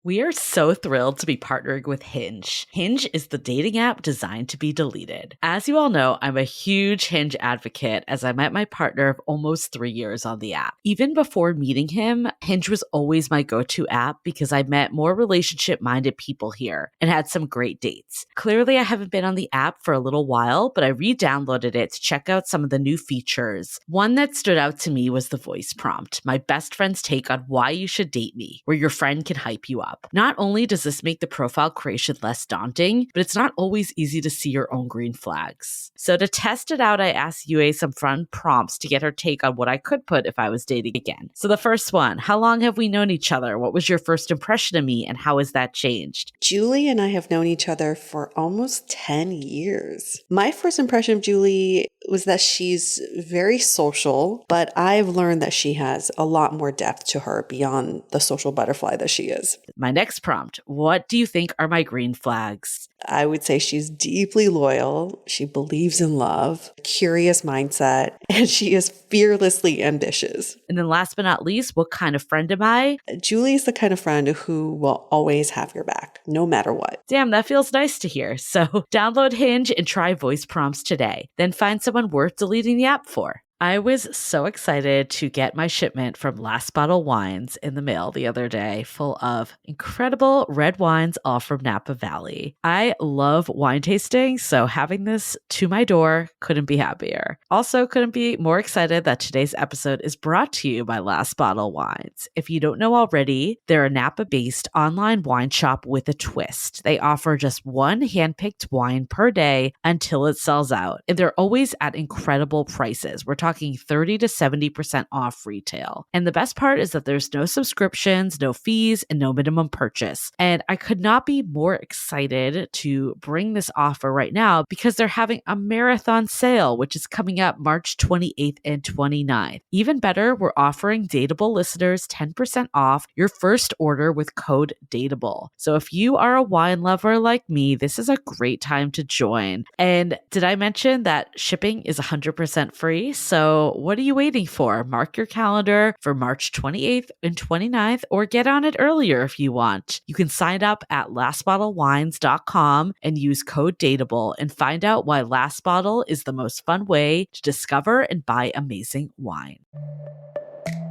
We are so thrilled to be partnering with Hinge. Hinge is the dating app designed to be deleted. As you all know, I'm a huge Hinge advocate as I met my partner of almost 3 years on the app. Even before meeting him, Hinge was always my go-to app because I met more relationship-minded people here and had some great dates. Clearly, I haven't been on the app for a little while, but I re-downloaded it to check out some of the new features. One that stood out to me was the voice prompt, my best friend's take on why you should date me, where your friend can hype you up. Not only does this make the profile creation less daunting, but it's not always easy to see your own green flags. So to test it out, I asked Yue some fun prompts to get her take on what I could put if I was dating again. So the first one, how long have we known each other? What was your first impression of me and how has that changed? Julie and I have known each other for almost 10 years. My first impression of Julie was that she's very social, but I've learned that she has a lot more depth to her beyond the social butterfly that she is. My next prompt, what do you think are my green flags? I would say she's deeply loyal. She believes in love, curious mindset, and she is fearlessly ambitious. And then last but not least, what kind of friend am I? Julie is the kind of friend who will always have your back, no matter what. Damn, that feels nice to hear. So download Hinge and try voice prompts today. Then find someone worth deleting the app for. I was so excited to get my shipment from Last Bottle Wines in the mail the other day, full of incredible red wines, all from Napa Valley. I love wine tasting, so having this to my door couldn't be happier. Also, couldn't be more excited that today's episode is brought to you by Last Bottle Wines. If you don't know already, they're a Napa-based online wine shop with a twist. They offer just one handpicked wine per day until it sells out, and they're always at incredible prices. We're talking 30 to 70% off retail. And the best part is that there's no subscriptions, no fees, and no minimum purchase. And I could not be more excited to bring this offer right now because they're having a marathon sale, which is coming up March 28th and 29th. Even better, we're offering Dateable listeners 10% off your first order with code DATEABLE. So if you are a wine lover like me, this is a great time to join. And did I mention that shipping is 100% free? So what are you waiting for? Mark your calendar for March 28th and 29th or get on it earlier if you want. You can sign up at lastbottlewines.com and use code DATEABLE and find out why Last Bottle is the most fun way to discover and buy amazing wine.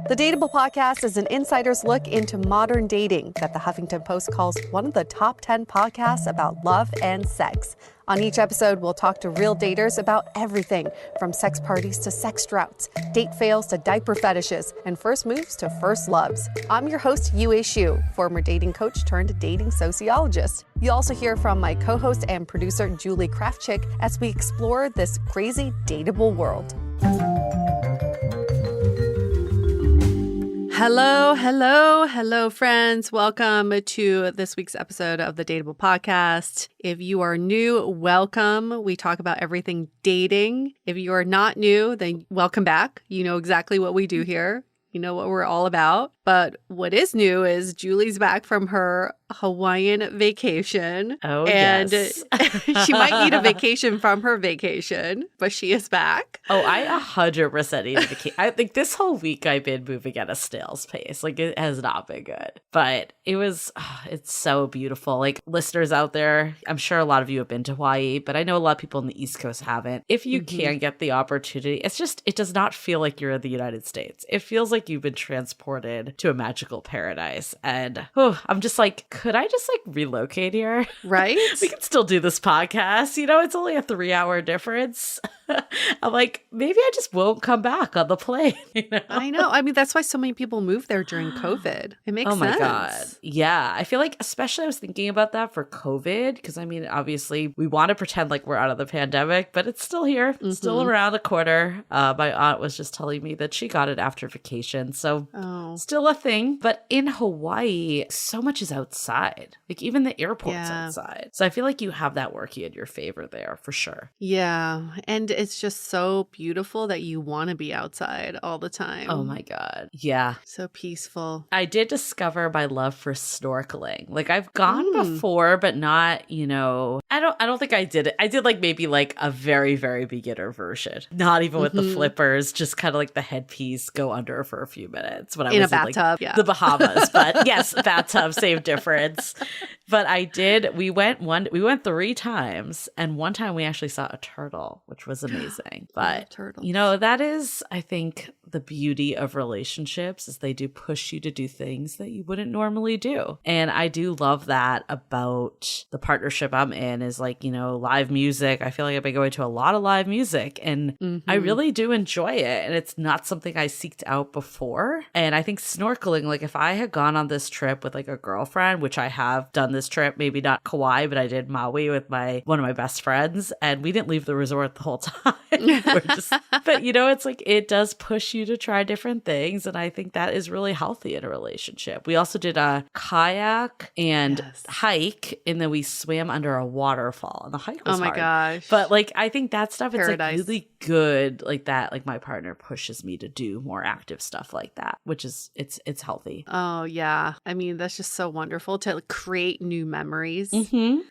The Dateable podcast is an insider's look into modern dating that the Huffington Post calls one of the top 10 podcasts about love and sex. On each episode, we'll talk to real daters about everything from sex parties to sex droughts, date fails to diaper fetishes, and first moves to first loves. I'm your host, Yue Xu, former dating coach turned dating sociologist. You'll also hear from my co-host and producer, Julie Krafchick, as we explore this crazy dateable world. Hello, friends. Welcome to this week's episode of the Dateable podcast. If you are new, welcome. We talk about everything dating. If you are not new, then welcome back. You know exactly what we do here. You know what we're all about. But what is new is Julie's back from her Hawaiian vacation. Oh, and yes. She might need a vacation from her vacation, but she is back. Oh, I 100% need a vacation. I think this whole week I've been moving at a snail's pace. Like, it has not been good. But it's so beautiful. Like, listeners out there, I'm sure a lot of you have been to Hawaii, but I know a lot of people on the East Coast haven't. If you can get the opportunity, it does not feel like you're in the United States. It feels like you've been transported to a magical paradise. And I'm just like, could I just like relocate here? Right? We can still do this podcast. You know, it's only a 3-hour difference. I'm like, maybe I just won't come back on the plane. You know? I know. I mean, that's why so many people moved there during COVID. It makes sense. Oh my God. Yeah. I feel like, especially I was thinking about that for COVID, because I mean, obviously we want to pretend like we're out of the pandemic, but it's still here. It's still around the corner. My aunt was just telling me that she got it after vacation. So still a thing. But in Hawaii, so much is outside. Like even the airport's outside. So I feel like you have that working in your favor there for sure. Yeah. And it's just so beautiful that you want to be outside all the time. Oh my God. Yeah. So peaceful. I did discover my love for snorkeling. Like I've gone before, but not, I don't think I did it. I did like maybe like a very, very beginner version. Not even with the flippers, just kind of like the headpiece, go under for a few minutes when I was in a bathtub, the Bahamas. But yes, bathtub, same difference. But we went 3 times, and one time we actually saw a turtle, which was amazing. But that is, I think, the beauty of relationships is they do push you to do things that you wouldn't normally do. And I do love that about the partnership I'm in is like, live music. I feel like I've been going to a lot of live music, and I really do enjoy it. And it's not something I seeked out before. And I think snorkeling, like if I had gone on this trip with like a girlfriend, which I have done this trip, maybe not Kauai, but I did Maui with one of my best friends, and we didn't leave the resort the whole time. But it's like it does push you to try different things, and I think that is really healthy in a relationship. We also did a kayak and hike, and then we swam under a waterfall, and the hike was hard. Gosh. But like I think that stuff is like Paradise. really good, like that. Like my partner pushes me to do more active stuff like that, which is it's healthy. Oh yeah, I mean that's just so wonderful to create new memories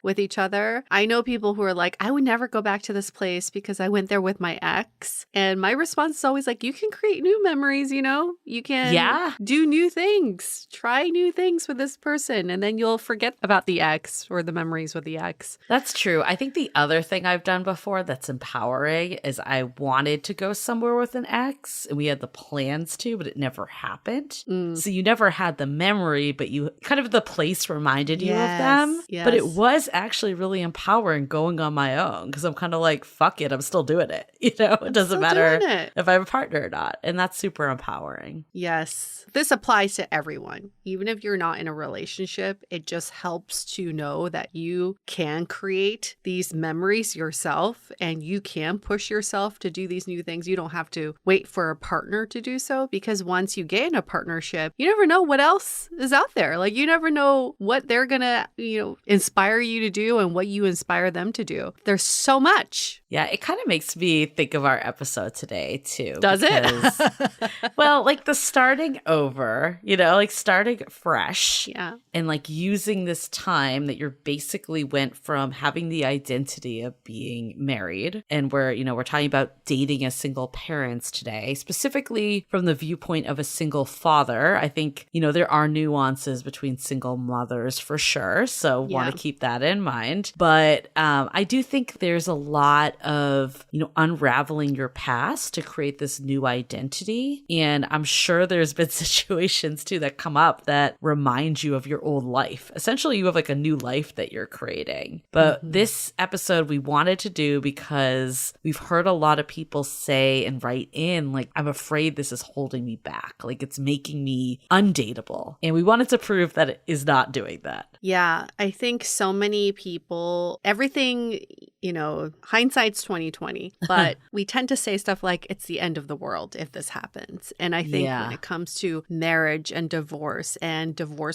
with each other. I know people who are like, I would never go back to this place because I went there with my ex, and my response is always like, you can create new memories. You can do new things, try new things with this person, and then you'll forget about the ex or the memories with the ex. That's true. I think the other thing I've done before that's empowering is I wanted to go somewhere with an ex, and we had the plans to, but it never happened. So you never had the memory, but you kind of the place reminded you of them. Yes. But it was actually really empowering going on my own because I'm kind of like, fuck it, I'm still doing it. It doesn't matter if I have a partner or not. And that's super empowering. Yes. This applies to everyone. Even if you're not in a relationship, it just helps to know that you can create these memories yourself, and you can push yourself to do these new things. You don't have to wait for a partner to do so, because once you get in a partnership, you never know what else is out there. Like you never know what they're going to, inspire you to do and what you inspire them to do. There's so much. Yeah, it kind of makes me think of our episode today too. Does it? Well, like the starting over, like starting fresh. Yeah. And like using this time that you're basically went from having the identity of being married, and we're talking about dating as single parents today, specifically from the viewpoint of a single father. I think, there are nuances between single mothers for sure. So want to keep that in mind. But I do think there's a lot of, unraveling your past to create this new identity. And I'm sure there's been situations too that come up that remind you of your old life. Essentially, you have like a new life that you're creating. But this episode we wanted to do because we've heard a lot of people say and write in, like, I'm afraid this is holding me back. Like it's making me undateable. And we wanted to prove that it is not doing that. Yeah, I think so many people, everything, hindsight's 2020, but we tend to say stuff like it's the end of the world if this happens. And I think when it comes to marriage and divorce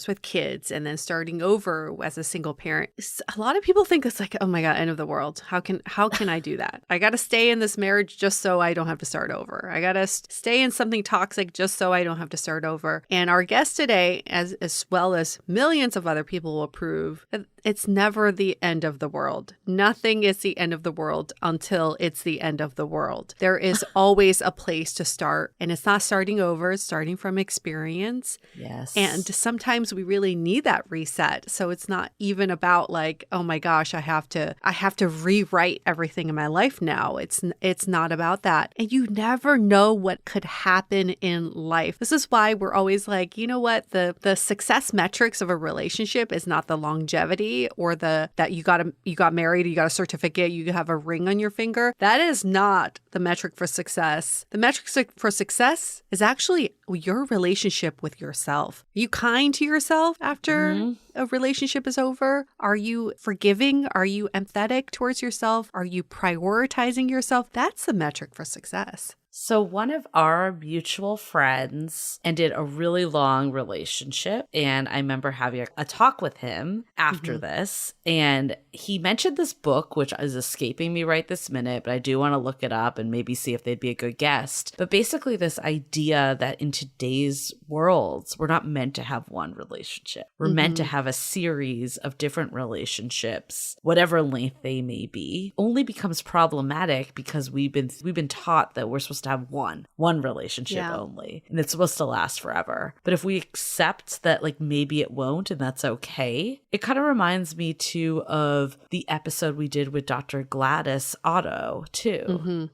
with kids and then starting over as a single parent, a lot of people think it's like, oh my God, end of the world. How can I do that? I got to stay in this marriage just so I don't have to start over. I got to stay in something toxic just so I don't have to start over. And our guest today, as well as millions of other people, will prove that it's never the end of the world. Nothing is the end of the world until it's the end of the world. There is always a place to start, and it's not starting over, it's starting from experience. Yes. And sometimes we really need that reset. So it's not even about like, oh my gosh, I have to rewrite everything in my life now. It's not about that. And you never know what could happen in life. This is why we're always like, you know what? The success metrics of a relationship is not the longevity or that you got married, you got a certificate, you have a ring on your finger. That is not the metric for success. The metric for success is actually your relationship with yourself. Are you kind to yourself after a relationship is over? Are you forgiving? Are you empathetic towards yourself? Are you prioritizing yourself? That's the metric for success. So one of our mutual friends ended a really long relationship, and I remember having a talk with him after this, and he mentioned this book, which is escaping me right this minute, but I do want to look it up and maybe see if they'd be a good guest. But basically this idea that in today's worlds, we're not meant to have one relationship. We're meant to have a series of different relationships, whatever length they may be. Only becomes problematic because we've been taught that we're supposed to have one relationship only, and it's supposed to last forever. But if we accept that like maybe it won't and that's okay, it kind of reminds me too of the episode we did with Dr. Gladys Otto too.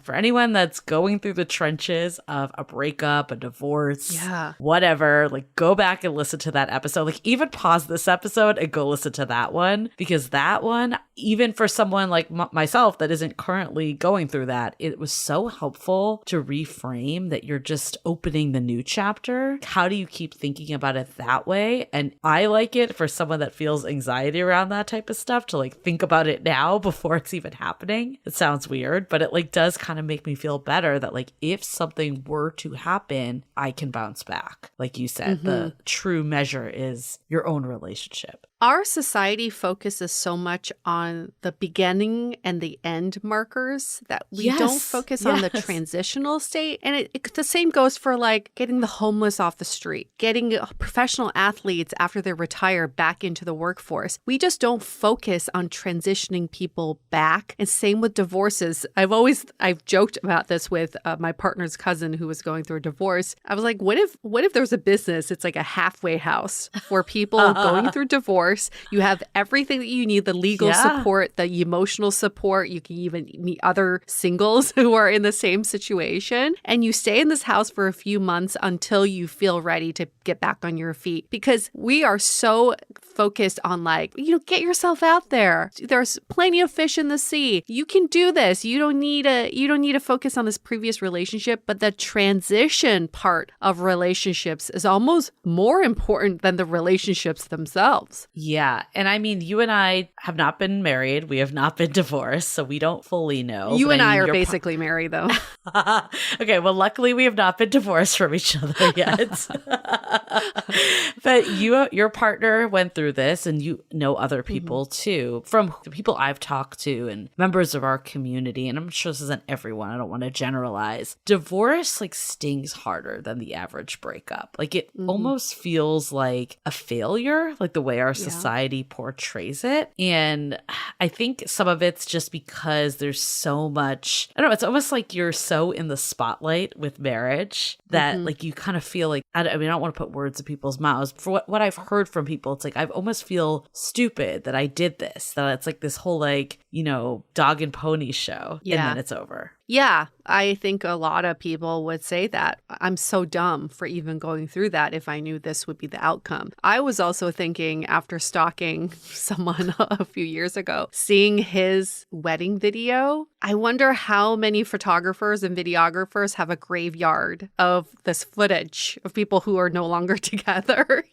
For anyone that's going through the trenches of a breakup, a divorce, whatever, like go back and listen to that episode. Like even pause this episode and go listen to that one, because that one, even for someone like myself that isn't currently going through that, it was so helpful to reframe that you're just opening the new chapter. How do you keep thinking about it that way? And I like it for someone that feels anxiety around that type of stuff to like think about it now before it's even happening. It sounds weird, but it like does kind of make me feel better that like if something were to happen, I can bounce back. Like you said, the true measure is your own relationship. Our society focuses so much on the beginning and the end markers that we don't focus on the transitional state. And the same goes for like getting the homeless off the street, getting professional athletes after they retire back into the workforce. We just don't focus on transitioning people back. And same with divorces. I've joked about this with my partner's cousin who was going through a divorce. I was like, what if there's a business? It's like a halfway house for people going through divorce. You have everything that you need, the legal support, the emotional support. You can even meet other singles who are in the same situation. And you stay in this house for a few months until you feel ready to get back on your feet. Because we are so focused on like, get yourself out there. There's plenty of fish in the sea. You can do this. You don't need to focus on this previous relationship, but the transition part of relationships is almost more important than the relationships themselves. Yeah. And I mean, you and I have not been married. We have not been divorced, so we don't fully know. You and I are basically married, though. Okay. Well, luckily we have not been divorced from each other yet. But your partner went through this, and you know other people too, from the people I've talked to and members of our community. And I'm sure this isn't everyone. I don't want to generalize. Divorce like stings harder than the average breakup. Like it almost feels like a failure, like the way our society portrays it. And I think some of it's just because there's so much, I don't know, it's almost like you're so in the spotlight with marriage that like you kind of feel like, I don't want to put words in people's mouths. For what I've heard from people, it's like I almost feel stupid that I did this, that it's like this whole like, dog and pony show, and then it's over. Yeah, I think a lot of people would say that. I'm so dumb for even going through that if I knew this would be the outcome. I was also thinking, after stalking someone a few years ago, seeing his wedding video, I wonder how many photographers and videographers have a graveyard of this footage of people who are no longer together.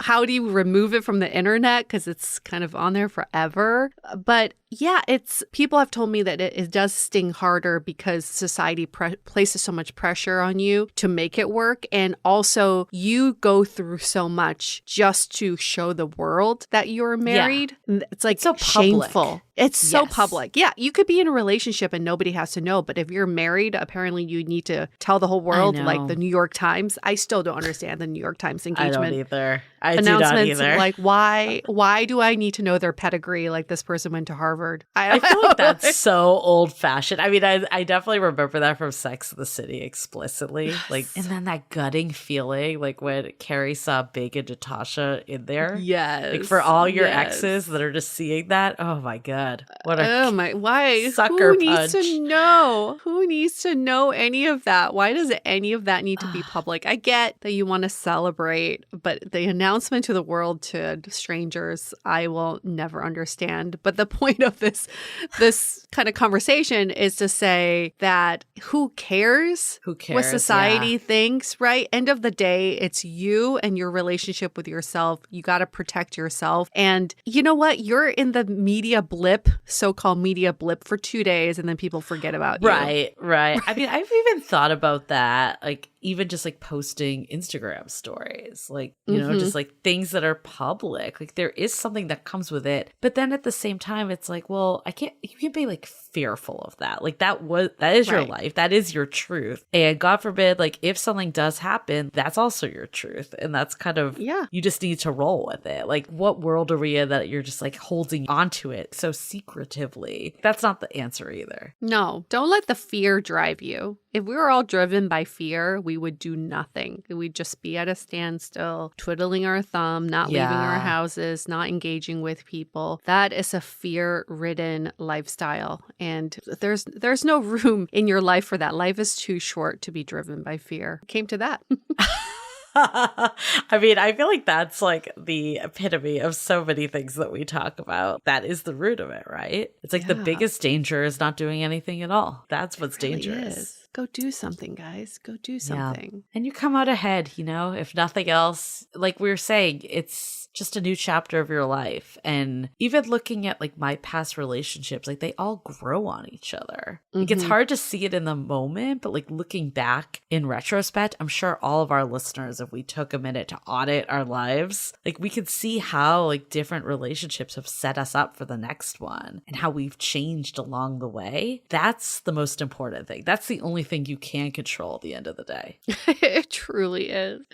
How do you remove it from the internet? Because it's kind of on there forever. But yeah, people have told me that it does sting harder because society places so much pressure on you to make it work. And also you go through so much just to show the world that you're married. Yeah. It's like so shameful. It's so public. Yeah, you could be in a relationship and nobody has to know. But if you're married, apparently you need to tell the whole world, like the New York Times. I still don't understand the New York Times engagement. I don't either. Announcements like, why do I need to know their pedigree? Like this person went to Harvard. I feel like that's so old fashioned. I mean, I definitely remember that from Sex and the City explicitly. Like, and then that gutting feeling, like when Carrie saw Big and Natasha in there. Yes. Like for all your exes that are just seeing that. Oh my God. What a why? Sucker Who punch. Needs to know? Who needs to know any of that? Why does any of that need to be public? I get that you want to celebrate, but the announcement to the world, to strangers, I will never understand. But the point of this kind of conversation is to say that who cares what society thinks, right? End of the day, it's you and your relationship with yourself. You got to protect yourself. And you know what? You're in the media blip, so-called media blip for 2 days, and then people forget about you. Right. I mean, I've even thought about that, like even just like posting Instagram stories, like, you know, just like things that are public. Like there is something that comes with it. But then at the same time, it's like, well, you can't be like fearful of that. Like that is your life. That is your truth. And God forbid, like if something does happen, that's also your truth. And that's kind of, you just need to roll with it. Like what world are we in that you're just like holding onto it so secretively? That's not the answer either. No, don't let the fear drive you. If we were all driven by fear, we would do nothing. We'd just be at a standstill, twiddling our thumb, not leaving our houses, not engaging with people. That is a fear-ridden lifestyle. And there's no room in your life for that. Life is too short to be driven by fear. Came to that. I mean, I feel like that's like the epitome of so many things that we talk about. That is the root of it, right? It's like the biggest danger is not doing anything at all. That's what's dangerous. Is. Go do something, guys. Go do something. Yeah. And you come out ahead, you know, if nothing else. Like we were saying, it's just a new chapter of your life. And even looking at like my past relationships, like they all grow on each other. Like it's hard to see it in the moment, but like looking back in retrospect, I'm sure all of our listeners, if we took a minute to audit our lives, like we could see how like different relationships have set us up for the next one and how we've changed along the way. That's the most important thing. That's the only thing you can control at the end of the day. It truly is.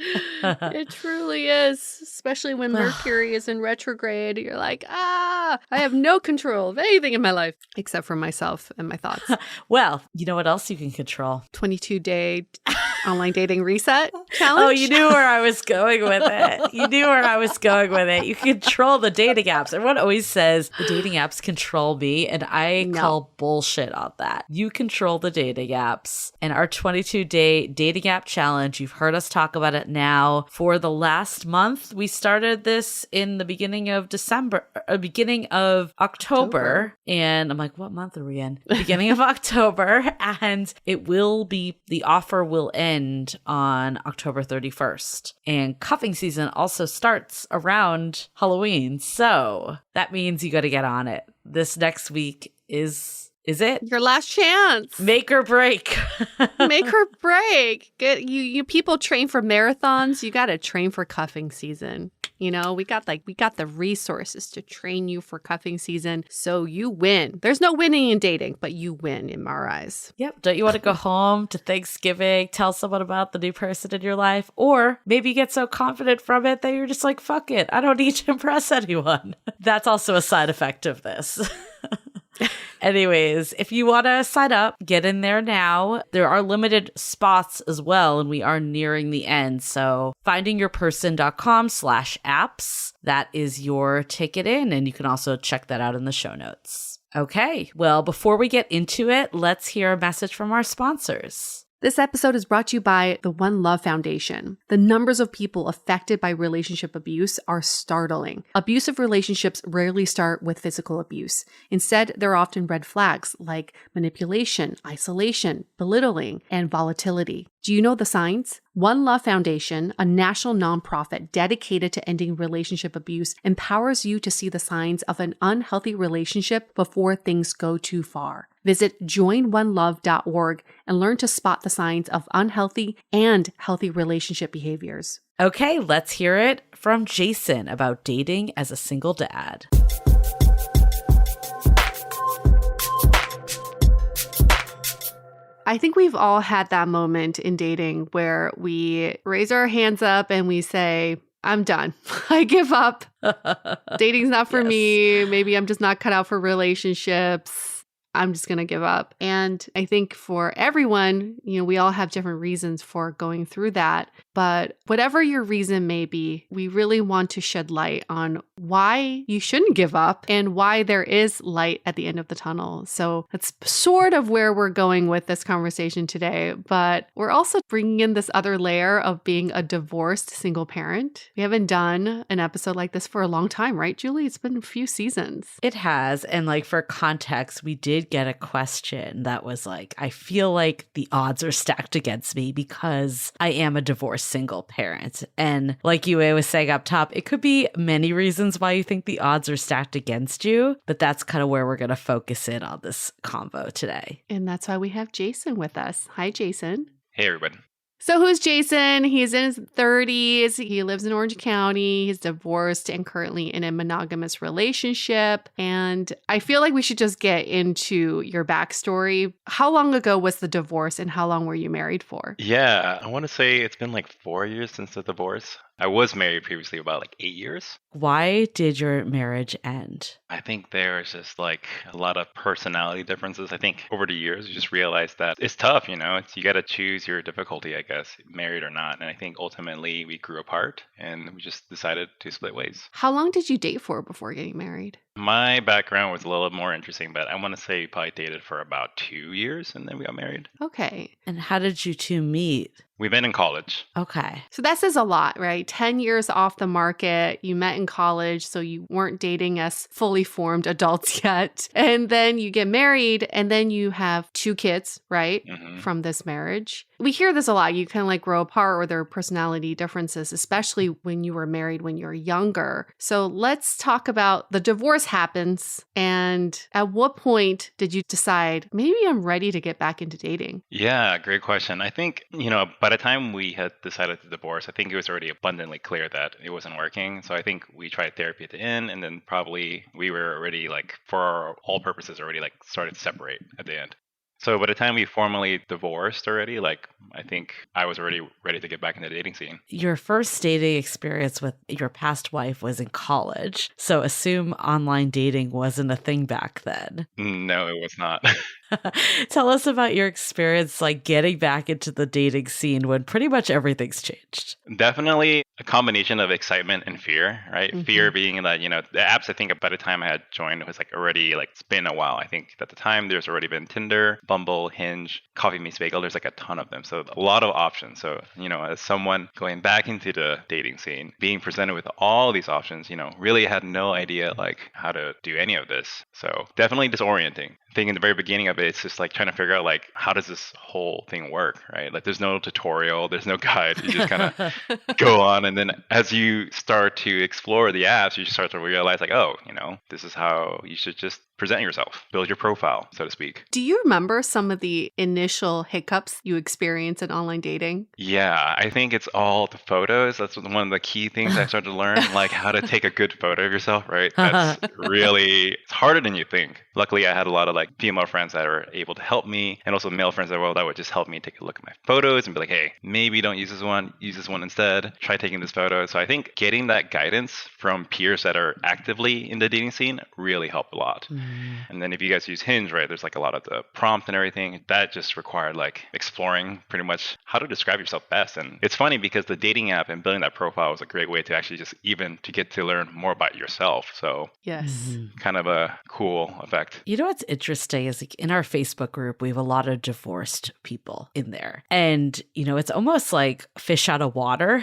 It truly is. Especially when Mercury is in retrograde. You're like, I have no control of anything in my life except for myself and my thoughts. Well, you know what else you can control? 22-day online dating reset challenge. Oh, you knew where I was going with it. You control the dating apps. Everyone always says the dating apps control me, and I call bullshit on that. You control the dating apps. And our 22-day dating app challenge, you've heard us talk about it now for the last month. We started this in the beginning of beginning of October. And I'm like, what month are we in? Beginning of October. And the offer will end on October 31st. And cuffing season also starts around Halloween. So that means you got to get on it. This next week is it? Your last chance. Make or break. Make or break. You people train for marathons. You got to train for cuffing season. You know, we got the resources to train you for cuffing season. So you win. There's no winning in dating, but you win in our eyes. Yep. Don't you want to go home to Thanksgiving, tell someone about the new person in your life? Or maybe you get so confident from it that you're just like, fuck it. I don't need to impress anyone. That's also a side effect of this. Anyways, if you want to sign up, get in there now. There are limited spots as well, and we are nearing the end. So findingyourperson.com/apps, that is your ticket in, and you can also check that out in the show notes. Okay, well, before we get into it, let's hear a message from our sponsors. This episode is brought to you by the One Love Foundation. The numbers of people affected by relationship abuse are startling. Abusive relationships rarely start with physical abuse. Instead, there are often red flags like manipulation, isolation, belittling, and volatility. Do you know the signs? One Love Foundation, a national nonprofit dedicated to ending relationship abuse, empowers you to see the signs of an unhealthy relationship before things go too far. Visit joinonelove.org and learn to spot the signs of unhealthy and healthy relationship behaviors. Okay, let's hear it from Jason about dating as a single dad. I think we've all had that moment in dating where we raise our hands up and we say, I'm done. I give up. Dating's not for me. Maybe I'm just not cut out for relationships. I'm just going to give up. And I think for everyone, we all have different reasons for going through that. But whatever your reason may be, we really want to shed light on why you shouldn't give up and why there is light at the end of the tunnel. So that's sort of where we're going with this conversation today. But we're also bringing in this other layer of being a divorced single parent. We haven't done an episode like this for a long time, right, Julie? It's been a few seasons. It has. And like for context, we did get a question that was like, I feel like the odds are stacked against me because I am a divorced single parent. And like Yue was saying up top, it could be many reasons why you think the odds are stacked against you, but that's kind of where we're going to focus in on this convo today. And that's why we have Jason with us. Hi, Jason. Hey, everybody. So who's Jason? He's in his 30s. He lives in Orange County. He's divorced and currently in a monogamous relationship. And I feel like we should just get into your backstory. How long ago was the divorce and how long were you married for? Yeah, I want to say it's been like 4 years since the divorce. I was married previously about like 8 years. Why did your marriage end? I think there was just like a lot of personality differences. I think over the years, you just realize that it's tough, you got to choose your difficulty, I guess, married or not. And I think ultimately we grew apart and we just decided to split ways. How long did you date for before getting married? My background was a little more interesting, but I want to say we probably dated for about 2 years and then we got married. Okay. And how did you two meet? We've been in college. Okay. So that says a lot, right? 10 years off the market. You met in college, so you weren't dating as fully formed adults yet. And then you get married, and then you have 2 kids, right? Mm-hmm. From this marriage. We hear this a lot. You kind of like grow apart or there are personality differences, especially when you were married when you're younger. So let's talk about the divorce happens. And at what point did you decide, maybe I'm ready to get back into dating? Yeah, great question. I think, by the time we had decided to divorce, I think it was already abundantly clear that it wasn't working. So I think we tried therapy at the end, and then probably we were already like, for all purposes, already like started to separate at the end. So by the time we formally divorced already, like I think I was already ready to get back in the dating scene. Your first dating experience with your past wife was in college. So assume online dating wasn't a thing back then. No, it was not. Tell us about your experience like getting back into the dating scene when pretty much everything's changed. Definitely a combination of excitement and fear, right? Mm-hmm. Fear being that, the apps I think by the time I had joined was like already like it's been a while. I think at the time there's already been Tinder, Bumble, Hinge, Coffee Meets Bagel. There's like a ton of them. So a lot of options. So, as someone going back into the dating scene, being presented with all these options, really had no idea like how to do any of this. So definitely disorienting. I think in the very beginning of it, it's just like trying to figure out like, how does this whole thing work, right? Like there's no tutorial, there's no guide. You just kind of go on. And then as you start to explore the apps, you start to realize like, oh, this is how you should just present yourself, build your profile, so to speak. Do you remember some of the initial hiccups you experienced in online dating? Yeah, I think it's all the photos. That's one of the key things I started to learn, like how to take a good photo of yourself, right? That's really, it's harder than you think. Luckily, I had a lot of like female friends that were able to help me, and also male friends that would just help me take a look at my photos and be like, hey, maybe don't use this one instead. Try taking this photo. So I think getting that guidance from peers that are actively in the dating scene really helped a lot. And then if you guys use Hinge, right, there's like a lot of the prompt and everything. That just required like exploring pretty much how to describe yourself best. And it's funny because the dating app and building that profile was a great way to actually just even to get to learn more about yourself. So yes, kind of a cool effect. You know what's interesting is like in our Facebook group, we have a lot of divorced people in there. And, it's almost like fish out of water,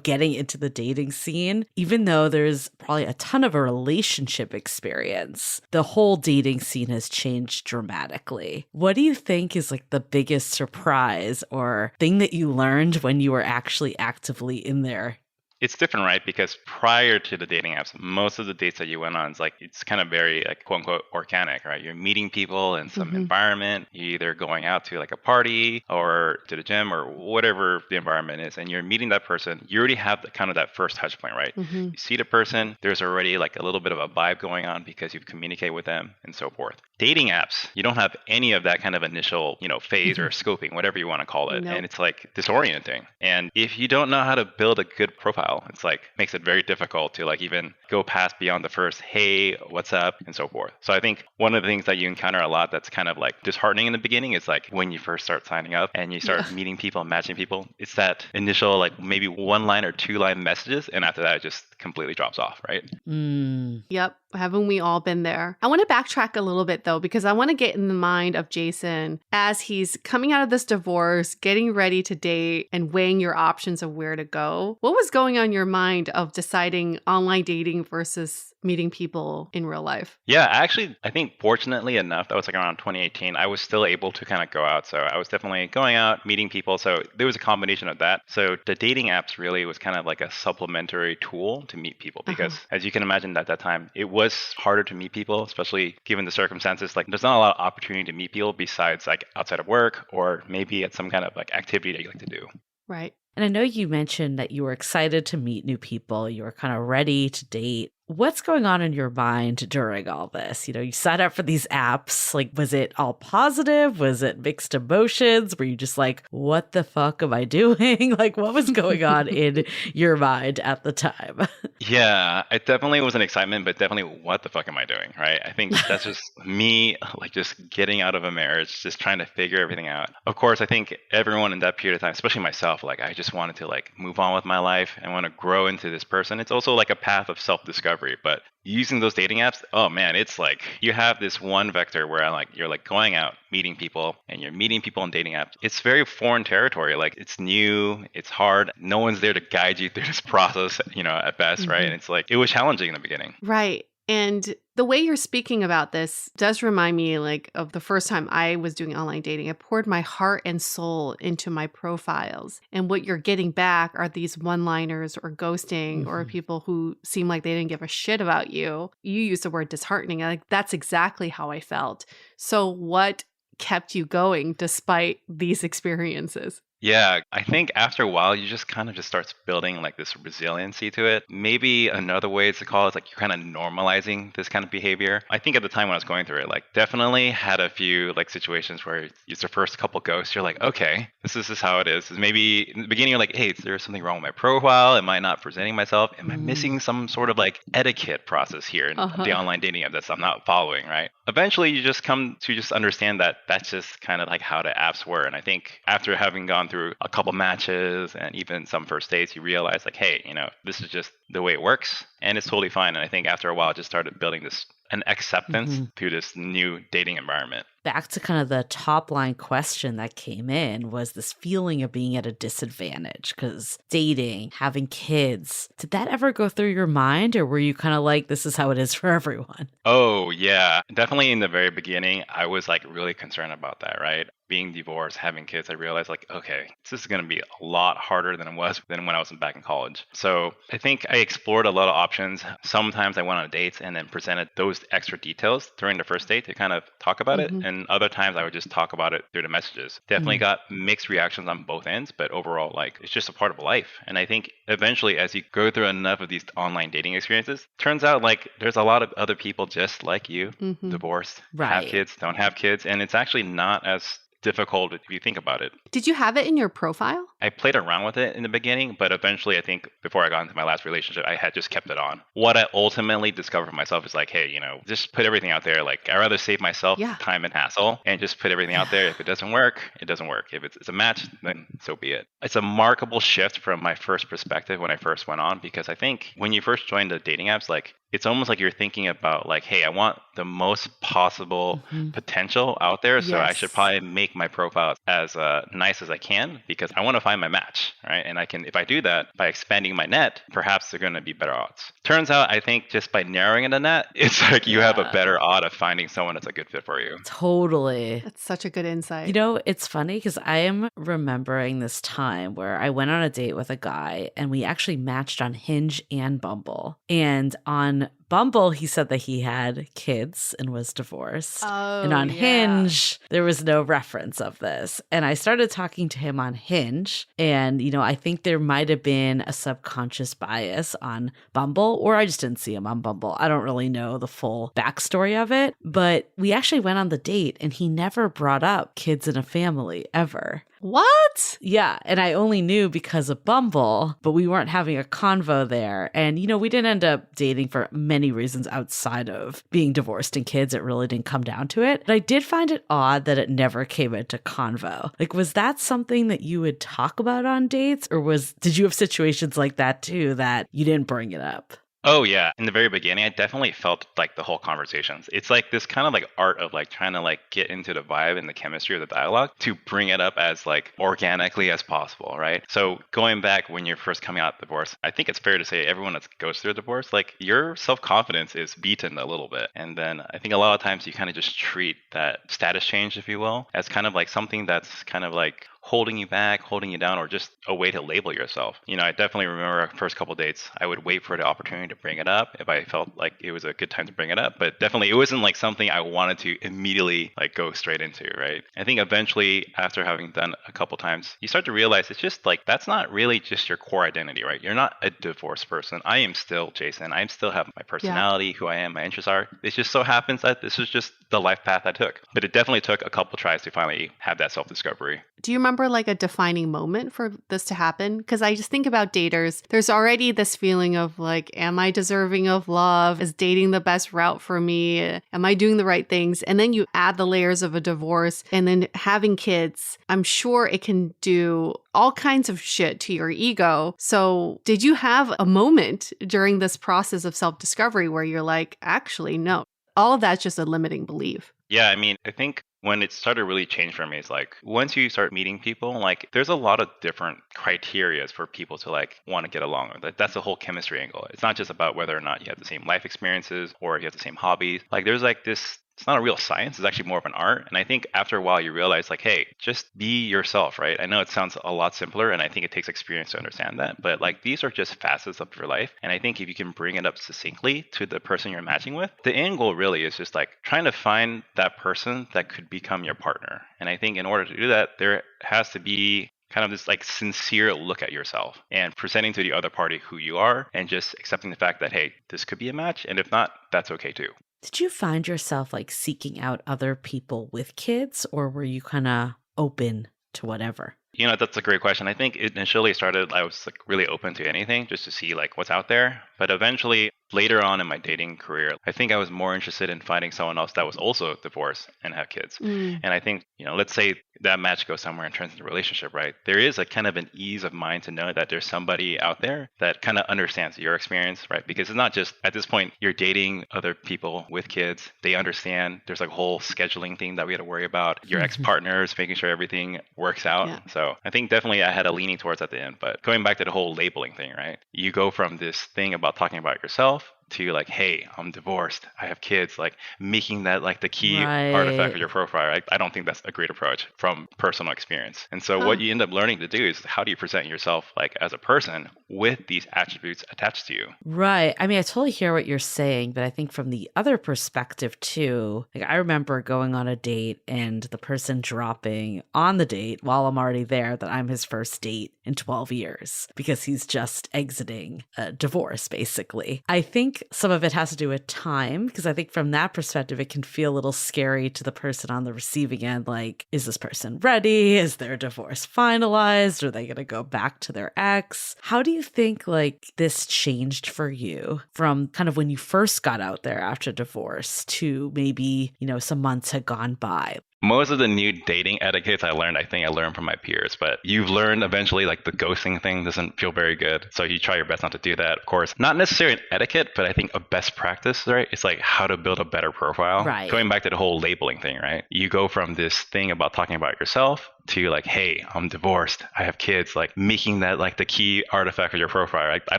getting into the dating scene, even though there's probably a ton of a relationship experience. The whole dating scene has changed dramatically. What do you think is like the biggest surprise or thing that you learned when you were actually actively in there? It's different, right? Because prior to the dating apps, most of the dates that you went on, it's kind of very like quote unquote organic, right? You're meeting people in some environment. You're either going out to like a party or to the gym or whatever the environment is, and you're meeting that person. You already have that first touch point, right? You see the person, there's already like a little bit of a vibe going on because you've communicated with them and so forth. Dating apps, you don't have any of that kind of initial, phase or scoping, whatever you want to call it. Nope. And it's like disorienting. And if you don't know how to build a good profile, profile. It's like makes it very difficult to like even go past beyond the first, hey, what's up, and so forth. So I think one of the things that you encounter a lot that's kind of like disheartening in the beginning is like when you first start signing up and you start meeting people and matching people, it's that initial like maybe 1 line or 2 line messages, and after that it just completely drops off, right? Yep. Haven't we all been there? I want to backtrack a little bit though, because I want to get in the mind of Jason as he's coming out of this divorce, getting ready to date and weighing your options of where to go. What was going on in your mind of deciding online dating versus meeting people in real life? Yeah, actually, I think fortunately enough, that was like around 2018, I was still able to kind of go out. So I was definitely going out, meeting people. So there was a combination of that. So the dating apps really was kind of like a supplementary tool to meet people because as you can imagine at that time, it was harder to meet people, especially given the circumstances. Like there's not a lot of opportunity to meet people besides like outside of work or maybe at some kind of like activity that you like to do. Right. And I know you mentioned that you were excited to meet new people. You were kind of ready to date. What's going on in your mind during all this? You know, you signed up for these apps. Like, was it all positive? Was it mixed emotions? Were you just like, what the fuck am I doing? Like, what was going on in your mind at the time? Yeah, it definitely was an excitement, but definitely what the fuck am I doing, right? I think that's just me, like just getting out of a marriage, just trying to figure everything out. Of course, I think everyone in that period of time, especially myself, like I just wanted to like move on with my life and want to grow into this person. It's also like a path of self-discovery. But using those dating apps, oh man, it's like you have this one vector where like you're like going out, meeting people, and you're meeting people on dating apps. It's very foreign territory. Like it's new, it's hard. No one's there to guide you through this process, you know, at best, right? And it's like it was challenging in the beginning. Right. And the way you're speaking about this does remind me like of the first time I was doing online dating. I poured my heart and soul into my profiles. And what you're getting back are these one-liners or ghosting or people who seem like they didn't give a shit about you. You use the word disheartening. Like that's exactly how I felt. So what kept you going despite these experiences? Yeah, I think after a while, you just kind of just starts building like this resiliency to it. Maybe another way to call it is like you're kind of normalizing this kind of behavior. I think at the time when I was going through it, like definitely had a few like situations where it's the first couple ghosts. You're like, okay, this is how it is. Maybe in the beginning, you're like, hey, is there something wrong with my profile? Am I not presenting myself? Am I missing some sort of like etiquette process here in the online dating app that I'm not following, right? Eventually, you just come to just understand that that's just kind of like how the apps were. And I think after having gone through a couple matches and even some first dates, you realize like, hey, you know, this is just the way it works and it's totally fine. And I think after a while, I just started building an acceptance to this new dating environment. Back to kind of the top line question that came in was this feeling of being at a disadvantage because dating, having kids, did that ever go through your mind or were you kind of like, this is how it is for everyone? Oh, yeah. Definitely in the very beginning, I was like really concerned about that, right? Being divorced, having kids, I realized like, okay, this is going to be a lot harder than it was than when I was back in college. So I think I explored a lot of options. Sometimes I went on dates and then presented those extra details during the first date to kind of talk about it. And other times I would just talk about it through the messages. Definitely got mixed reactions on both ends, but overall, like it's just a part of life. And I think eventually as you go through enough of these online dating experiences, turns out like there's a lot of other people just like you, divorced, have kids, don't have kids. And it's actually not as difficult if you think about it. Did you have it in your profile? I played around with it in the beginning, but eventually I think before I got into my last relationship, I had just kept it on. What I ultimately discovered for myself is like, hey, you know, just put everything out there. Like I'd rather save myself time and hassle and just put everything out there. If it doesn't work, it doesn't work. If it's a match, then so be it. It's a remarkable shift from my first perspective when I first went on, because I think when you first join the dating apps, like it's almost like you're thinking about like, hey, I want the most possible potential out there. So I should probably make my profile as nice as I can because I want to find my match, right? And I can, if I do that by expanding my net, perhaps they're going to be better odds. Turns out, I think just by narrowing in the net, it's like you have a better odd of finding someone that's a good fit for you. Totally. That's such a good insight. You know, it's funny because I am remembering this time where I went on a date with a guy and we actually matched on Hinge and Bumble. And on Bumble, he said that he had kids and was divorced. And on Hinge, there was no reference of this. And I started talking to him on Hinge. And, you know, I think there might have been a subconscious bias on Bumble, or I just didn't see him on Bumble. I don't really know the full backstory of it. But we actually went on the date and he never brought up kids and a family ever. What? Yeah, and I only knew because of Bumble, but we weren't having a convo there. And, we didn't end up dating for many reasons outside of being divorced and kids. It really didn't come down to it. But I did find it odd that it never came into convo. Like, was that something that you would talk about on dates? Or did you have situations like that too that you didn't bring it up? Oh yeah, in the very beginning, I definitely felt like the whole conversations. It's like this kind of like art of like trying to like get into the vibe and the chemistry of the dialogue to bring it up as like organically as possible, right? So going back when you're first coming out of divorce, I think it's fair to say everyone that goes through a divorce, like your self-confidence is beaten a little bit. And then I think a lot of times you kind of just treat that status change, if you will, as kind of like something that's kind of like holding you back, holding you down, or just a way to label yourself. I definitely remember our first couple dates, I would wait for the opportunity to bring it up if I felt like it was a good time to bring it up. But definitely it wasn't like something I wanted to immediately like go straight into, right? I think eventually after having done a couple times, you start to realize it's just like, that's not really just your core identity, right? You're not a divorced person. I am still Jason. I still have my personality, who I am, my interests are. It just so happens that this is just the life path I took. But it definitely took a couple tries to finally have that self-discovery. Do you remember like a defining moment for this to happen? Because I just think about daters. There's already this feeling of like, am I deserving of love? Is dating the best route for me? Am I doing the right things? And then you add the layers of a divorce and then having kids. I'm sure it can do all kinds of shit to your ego. So did you have a moment during this process of self-discovery where you're like, actually, no, all of that's just a limiting belief? Yeah, I mean, I think when it started really change for me is like once you start meeting people, like there's a lot of different criterias for people to like want to get along with. That's the whole chemistry angle. It's not just about whether or not you have the same life experiences or you have the same hobbies. Like there's like this, it's not a real science. It's actually more of an art. And I think after a while you realize like, hey, just be yourself, right? I know it sounds a lot simpler and I think it takes experience to understand that, but like these are just facets of your life. And I think if you can bring it up succinctly to the person you're matching with, the end goal really is just like trying to find that person that could become your partner. And I think in order to do that, there has to be kind of this like sincere look at yourself and presenting to the other party who you are and just accepting the fact that, hey, this could be a match. And if not, that's okay too. Did you find yourself like seeking out other people with kids, or were you kind of open to whatever? That's a great question. I think it initially started, I was like really open to anything just to see like what's out there. But eventually later on in my dating career, I think I was more interested in finding someone else that was also divorced and have kids. And I think, let's say that match goes somewhere and turns into a relationship, right? There is a kind of an ease of mind to know that there's somebody out there that kind of understands your experience, right? Because it's not just at this point, you're dating other people with kids. They understand there's like a whole scheduling thing that we had to worry about. Your ex-partners, making sure everything works out. Yeah. So I think definitely I had a leaning towards at the end, but going back to the whole labeling thing, right? You go from this thing about talking about yourself to like, hey, I'm divorced, I have kids, like making that like the key artifact of your profile, right? I don't think that's a great approach from personal experience. And so what you end up learning to do is how do you present yourself like as a person with these attributes attached to you? Right. I mean, I totally hear what you're saying, but I think from the other perspective too, like I remember going on a date and the person dropping on the date while I'm already there that I'm his first date in 12 years because he's just exiting a divorce, basically. I think some of it has to do with time, because I think from that perspective, it can feel a little scary to the person on the receiving end. Like, is this person ready? Is their divorce finalized? Are they going to go back to their ex? How do you think like this changed for you from kind of when you first got out there after divorce to maybe, some months had gone by? Most of the new dating etiquettes I think I learned from my peers, but you've learned eventually like the ghosting thing doesn't feel very good. So you try your best not to do that. Of course, not necessarily an etiquette, but I think a best practice, right? It's like how to build a better profile. Right. Going back to the whole labeling thing, right? You go from this thing about talking about yourself to like, hey, I'm divorced, I have kids, like making that like the key artifact of your profile, right? I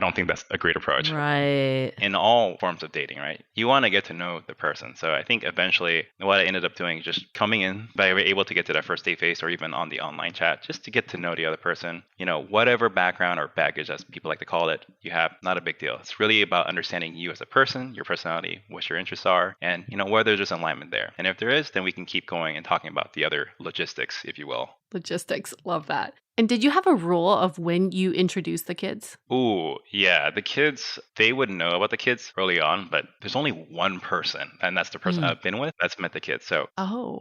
don't think that's a great approach. Right. In all forms of dating, right? You want to get to know the person. So I think eventually what I ended up doing is just coming in, but I was able to get to that first date face or even on the online chat, just to get to know the other person. Whatever background or baggage, as people like to call it, you have, not a big deal. It's really about understanding you as a person, your personality, what your interests are, and whether there's alignment there. And if there is, then we can keep going and talking about the other logistics, if you will. Logistics. Love that. And did you have a rule of when you introduced the kids? Ooh, yeah. The kids, they would know about the kids early on, but there's only one person, and that's the person I've been with that's met the kids. So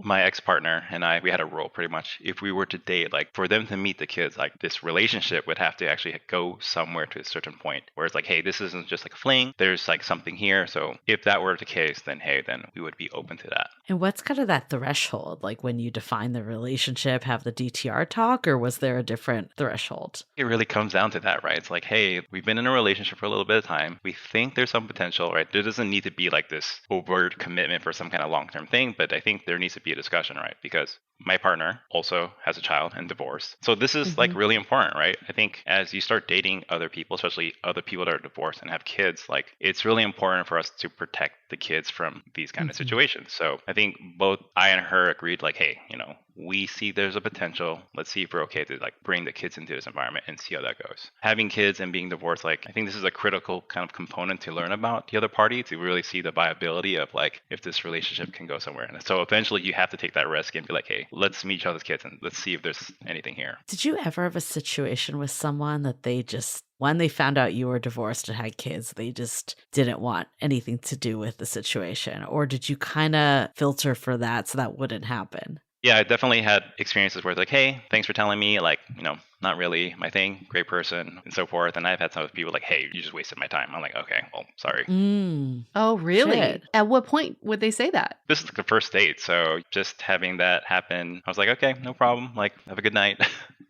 my ex-partner and I, we had a rule pretty much. If we were to date, like for them to meet the kids, like this relationship would have to actually go somewhere to a certain point where it's like, hey, this isn't just like a fling. There's like something here. So if that were the case, then hey, then we would be open to that. And what's kind of that threshold? Like when you define the relationship, have the DTR talk, or was there a different threshold? It really comes down to that, right? It's like, hey, we've been in a relationship for a little bit of time. We think there's some potential, right? There doesn't need to be like this overt commitment for some kind of long-term thing, but I think there needs to be a discussion, right? Because my partner also has a child and divorced. So this is like really important, right? I think as you start dating other people, especially other people that are divorced and have kids, like it's really important for us to protect the kids from these kind of situations. So I think both I and her agreed like, hey, we see there's a potential. Let's see if we're okay to like bring the kids into this environment and see how that goes. Having kids and being divorced, like I think this is a critical kind of component to learn about the other party to really see the viability of like if this relationship can go somewhere. And so eventually you have to take that risk and be like, hey, let's meet each other's kids and let's see if there's anything here. Did you ever have a situation with someone that they just, when they found out you were divorced and had kids, they just didn't want anything to do with the situation? Or did you kind of filter for that so that wouldn't happen? Yeah, I definitely had experiences where it's like, hey, thanks for telling me, like, not really my thing, great person, and so forth. And I've had some people like, hey, you just wasted my time. I'm like, okay, well, sorry. Oh, really? Shit. At what point would they say that? This is like the first date. So just having that happen, I was like, okay, no problem. Like, have a good night.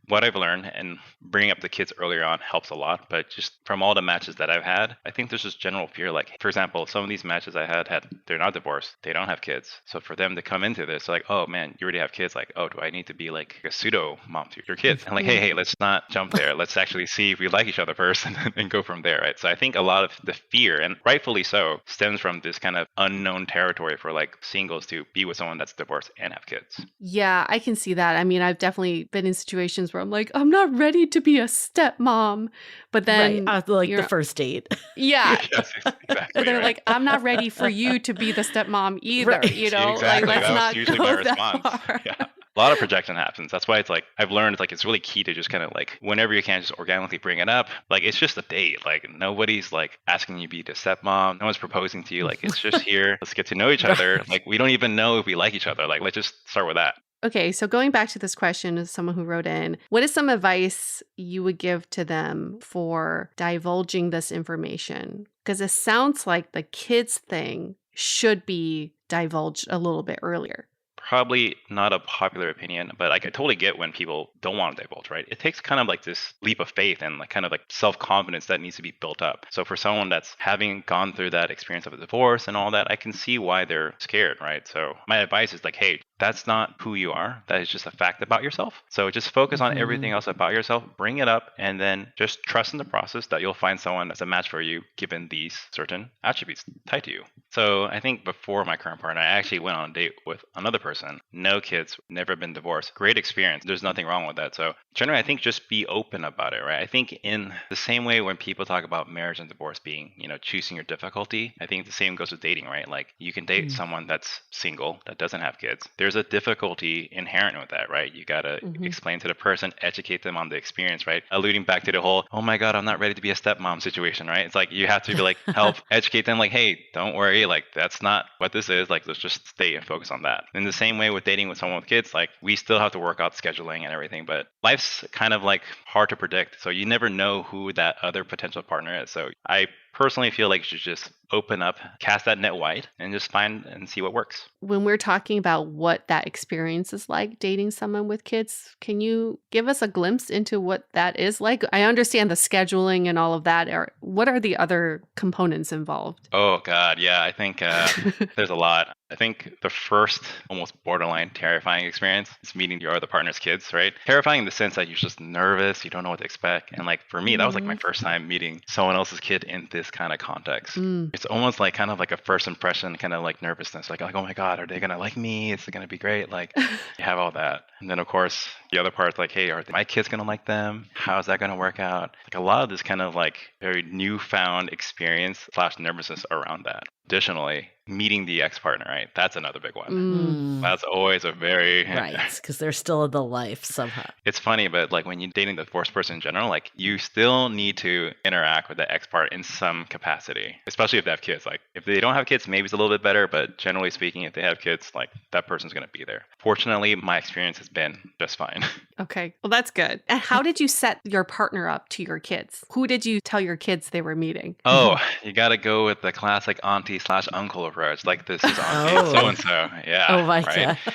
What I've learned and bringing up the kids earlier on helps a lot. But just from all the matches that I've had, I think there's this general fear. Like, for example, some of these matches I had, they're not divorced. They don't have kids. So for them to come into this, like, oh man, you already have kids. Like, oh, do I need to be like a pseudo mom to your kids? And like, hey, let's not jump there. Let's actually see if we like each other first and go from there, right? So I think a lot of the fear, and rightfully so, stems from this kind of unknown territory for like singles to be with someone that's divorced and have kids. Yeah, I can see that. I mean, I've definitely been in situations where I'm like, I'm not ready to be a stepmom. But then like the first date. Yeah. Yes, exactly. They're like, I'm not ready for you to be the stepmom either. Exactly. Like, let's that not was usually go my that response. far. Yeah. A lot of projection happens. That's why it's like I've learned like it's really key to just kind of like whenever you can just organically bring it up. Like it's just a date. Like nobody's like asking you to be the stepmom. No one's proposing to you. Like it's just here. Let's get to know each other. Like we don't even know if we like each other. Like let's just start with that. Okay, so going back to this question as someone who wrote in, what is some advice you would give to them for divulging this information? Because it sounds like the kids thing should be divulged a little bit earlier. Probably not a popular opinion, but like I totally get when people don't want to divulge, right? It takes kind of like this leap of faith and like kind of like self-confidence that needs to be built up. So for someone that's having gone through that experience of a divorce and all that, I can see why they're scared, right? So my advice is like, hey, that's not who you are. That is just a fact about yourself. So just focus on everything else about yourself, bring it up, and then just trust in the process that you'll find someone that's a match for you given these certain attributes tied to you. So I think before my current partner, I actually went on a date with another person. No kids, never been divorced. Great experience. There's nothing wrong with that. So generally, I think just be open about it, right? I think in the same way when people talk about marriage and divorce being, choosing your difficulty, I think the same goes with dating, right? Like you can date someone that's single, that doesn't have kids. There's a difficulty inherent with that, right? You got to explain to the person, educate them on the experience, right? Alluding back to the whole, oh my God, I'm not ready to be a stepmom situation, right? It's like you have to be like, help educate them, like, hey, don't worry, like that's not what this is. Like, let's just stay and focus on that. In the same way with dating with someone with kids, like we still have to work out scheduling and everything, but life's kind of like hard to predict. So you never know who that other potential partner is. So I personally feel like you should just open up, cast that net wide, and just find and see what works. When we're talking about what that experience is like dating someone with kids, can you give us a glimpse into what that is like? I understand the scheduling and all of that. What are the other components involved? Oh, God. Yeah, I think there's a lot. I think the first almost borderline terrifying experience is meeting your other partner's kids, right? Terrifying in the sense that you're just nervous, you don't know what to expect. And like for me, that was like my first time meeting someone else's kid in this kind of context. It's almost like kind of like a first impression, kind of like nervousness, like, oh my God, are they going to like me? Is it going to be great? Like you have all that. And then of course, the other part's like, hey, are my kids going to like them? How's that going to work out? Like a lot of this kind of like very newfound experience / nervousness around that. Additionally, meeting the ex-partner, right? That's another big one. Mm. That's always a very Right, because they're still in the life somehow. It's funny, but like when you're dating the divorced person in general, like you still need to interact with the ex-part in some capacity, especially if they have kids. Like if they don't have kids, maybe it's a little bit better, but generally speaking, if they have kids, like that person's going to be there. Fortunately, my experience has been just fine. Okay. Well, that's good. And how did you set your partner up to your kids? Who did you tell your kids they were meeting? Oh, you got to go with the classic auntie/uncle approach. Like this is auntie so-and-so. Yeah. Oh my right? God.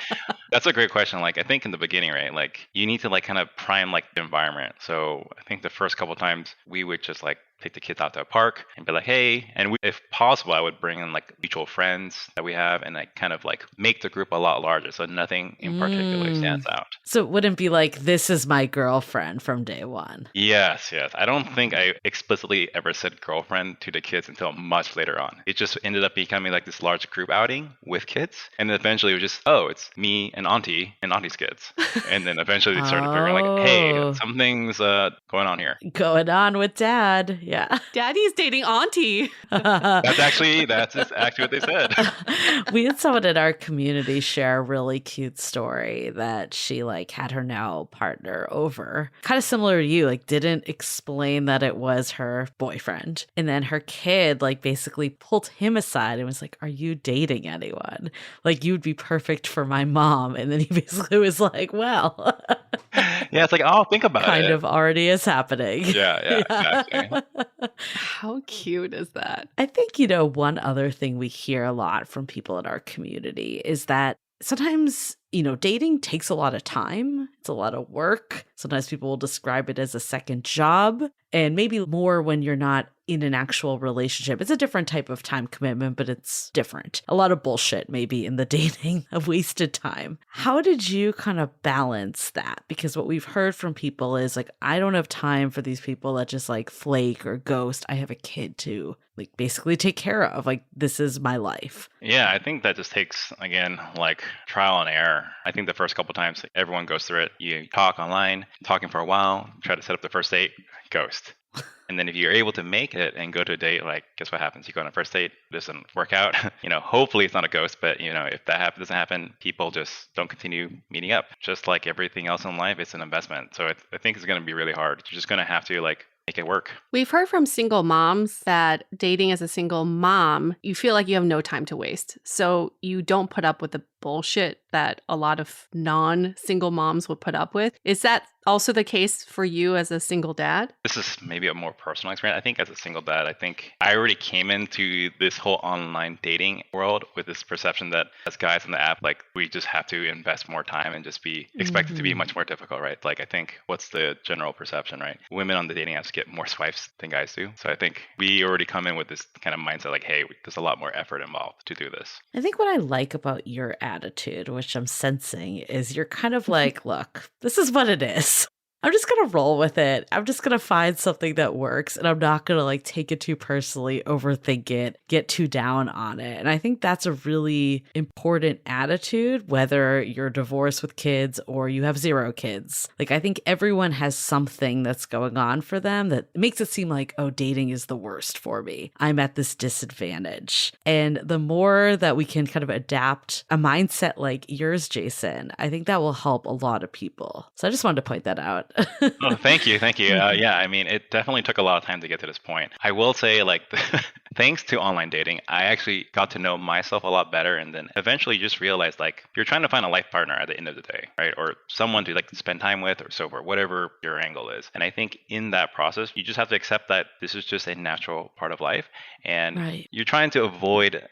That's a great question. Like I think in the beginning, right? Like you need to like kind of prime like the environment. So I think the first couple of times we would just like take the kids out to a park and be like, hey, and if possible, I would bring in like mutual friends that we have and like kind of like make the group a lot larger. So nothing in particular stands out. So it wouldn't be like, this is my girlfriend from day one. Yes. I don't think I explicitly ever said girlfriend to the kids until much later on. It just ended up becoming like this large group outing with kids. And then eventually it was just, oh, it's me and auntie's kids. And then eventually they started figuring like, hey, something's going on here. Going on with dad. Yeah. Daddy's dating auntie. That's actually what they said. We had someone in our community share a really cute story that she like had her now partner over. Kind of similar to you, like didn't explain that it was her boyfriend. And then her kid like basically pulled him aside and was like, are you dating anyone? Like you'd be perfect for my mom. And then he basically was like, well. Yeah, it's like, oh, think about it. Kind of already is happening. Yeah, exactly. How cute is that? I think, one other thing we hear a lot from people in our community is that sometimes, dating takes a lot of time. It's a lot of work. Sometimes people will describe it as a second job, and maybe more when you're not in an actual relationship. It's a different type of time commitment, but it's different. A lot of bullshit maybe in the dating of wasted time. How did you kind of balance that? Because what we've heard from people is like, I don't have time for these people that just like flake or ghost. I have a kid to like basically take care of. Like, this is my life. Yeah, I think that just takes, again, like trial and error. I think the first couple times everyone goes through it. You talk online, talking for a while, try to set up the first date, ghost. And then if you're able to make it and go to a date, like, guess what happens? You go on a first date, it doesn't work out. Hopefully it's not a ghost, but if that doesn't happen, people just don't continue meeting up. Just like everything else in life, it's an investment. So I think it's going to be really hard. You're just going to have to like make it work. We've heard from single moms that dating as a single mom, you feel like you have no time to waste. So you don't put up with the bullshit that a lot of non-single moms would put up with. Is that also the case for you as a single dad? This is maybe a more personal experience. I think as a single dad, I think I already came into this whole online dating world with this perception that as guys on the app, like we just have to invest more time and just be expected to be much more difficult, right? Like I think what's the general perception, right? Women on the dating apps get more swipes than guys do. So I think we already come in with this kind of mindset like, hey, there's a lot more effort involved to do this. I think what I like about your attitude, which I'm sensing, is you're kind of like, look, this is what it is. I'm just going to roll with it. I'm just going to find something that works, and I'm not going to like take it too personally, overthink it, get too down on it. And I think that's a really important attitude, whether you're divorced with kids or you have 0 kids. Like, I think everyone has something that's going on for them that makes it seem like, oh, dating is the worst for me. I'm at this disadvantage. And the more that we can kind of adapt a mindset like yours, Jason, I think that will help a lot of people. So I just wanted to point that out. Oh, thank you. Yeah, I mean, it definitely took a lot of time to get to this point. I will say, like, thanks to online dating, I actually got to know myself a lot better, and then eventually just realized, like, you're trying to find a life partner at the end of the day, right? Or someone to like spend time with, or so forth, whatever your angle is. And I think in that process, you just have to accept that this is just a natural part of life, and you're trying to avoid,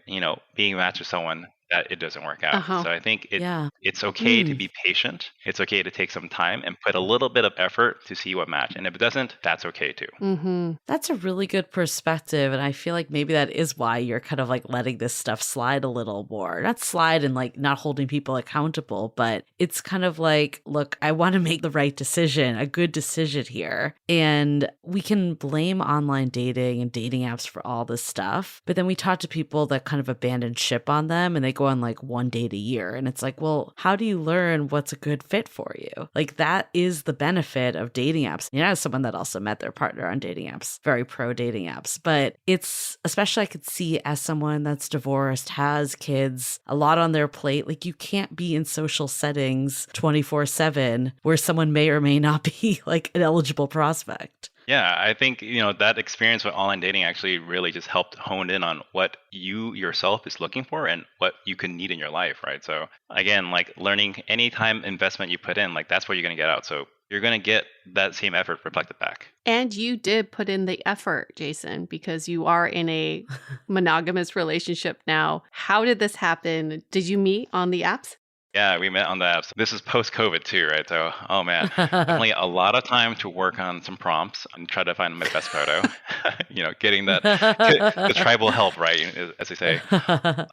being matched with someone that it doesn't work out. So I think it's okay to be patient. It's okay to take some time and put a little bit of effort to see what match. And if it doesn't, that's okay too. That's a really good perspective. And I feel like maybe that is why you're kind of like letting this stuff slide a little more. Not slide and like not holding people accountable, but it's kind of like, look, I want to make the right decision, a good decision here. And we can blame online dating and dating apps for all this stuff. But then we talk to people that kind of abandon ship on them, and they go on like one date a year. And it's like, well, how do you learn what's a good fit for you? Like that is the benefit of dating apps. You know, as someone that also met their partner on dating apps, very pro dating apps, but it's especially I could see as someone that's divorced, has kids, a lot on their plate. Like you can't be in social settings 24/7 where someone may or may not be like an eligible prospect. Yeah, I think, that experience with online dating actually really just helped hone in on what you yourself is looking for and what you can need in your life, right? So again, like learning any time investment you put in, like that's what you're going to get out. So you're going to get that same effort reflected back. And you did put in the effort, Jason, because you are in a monogamous relationship now. How did this happen? Did you meet on the apps? Yeah, we met on the apps. This is post-COVID too, right? So, oh man, definitely a lot of time to work on some prompts and try to find my best photo. Getting the tribal help, right, as they say.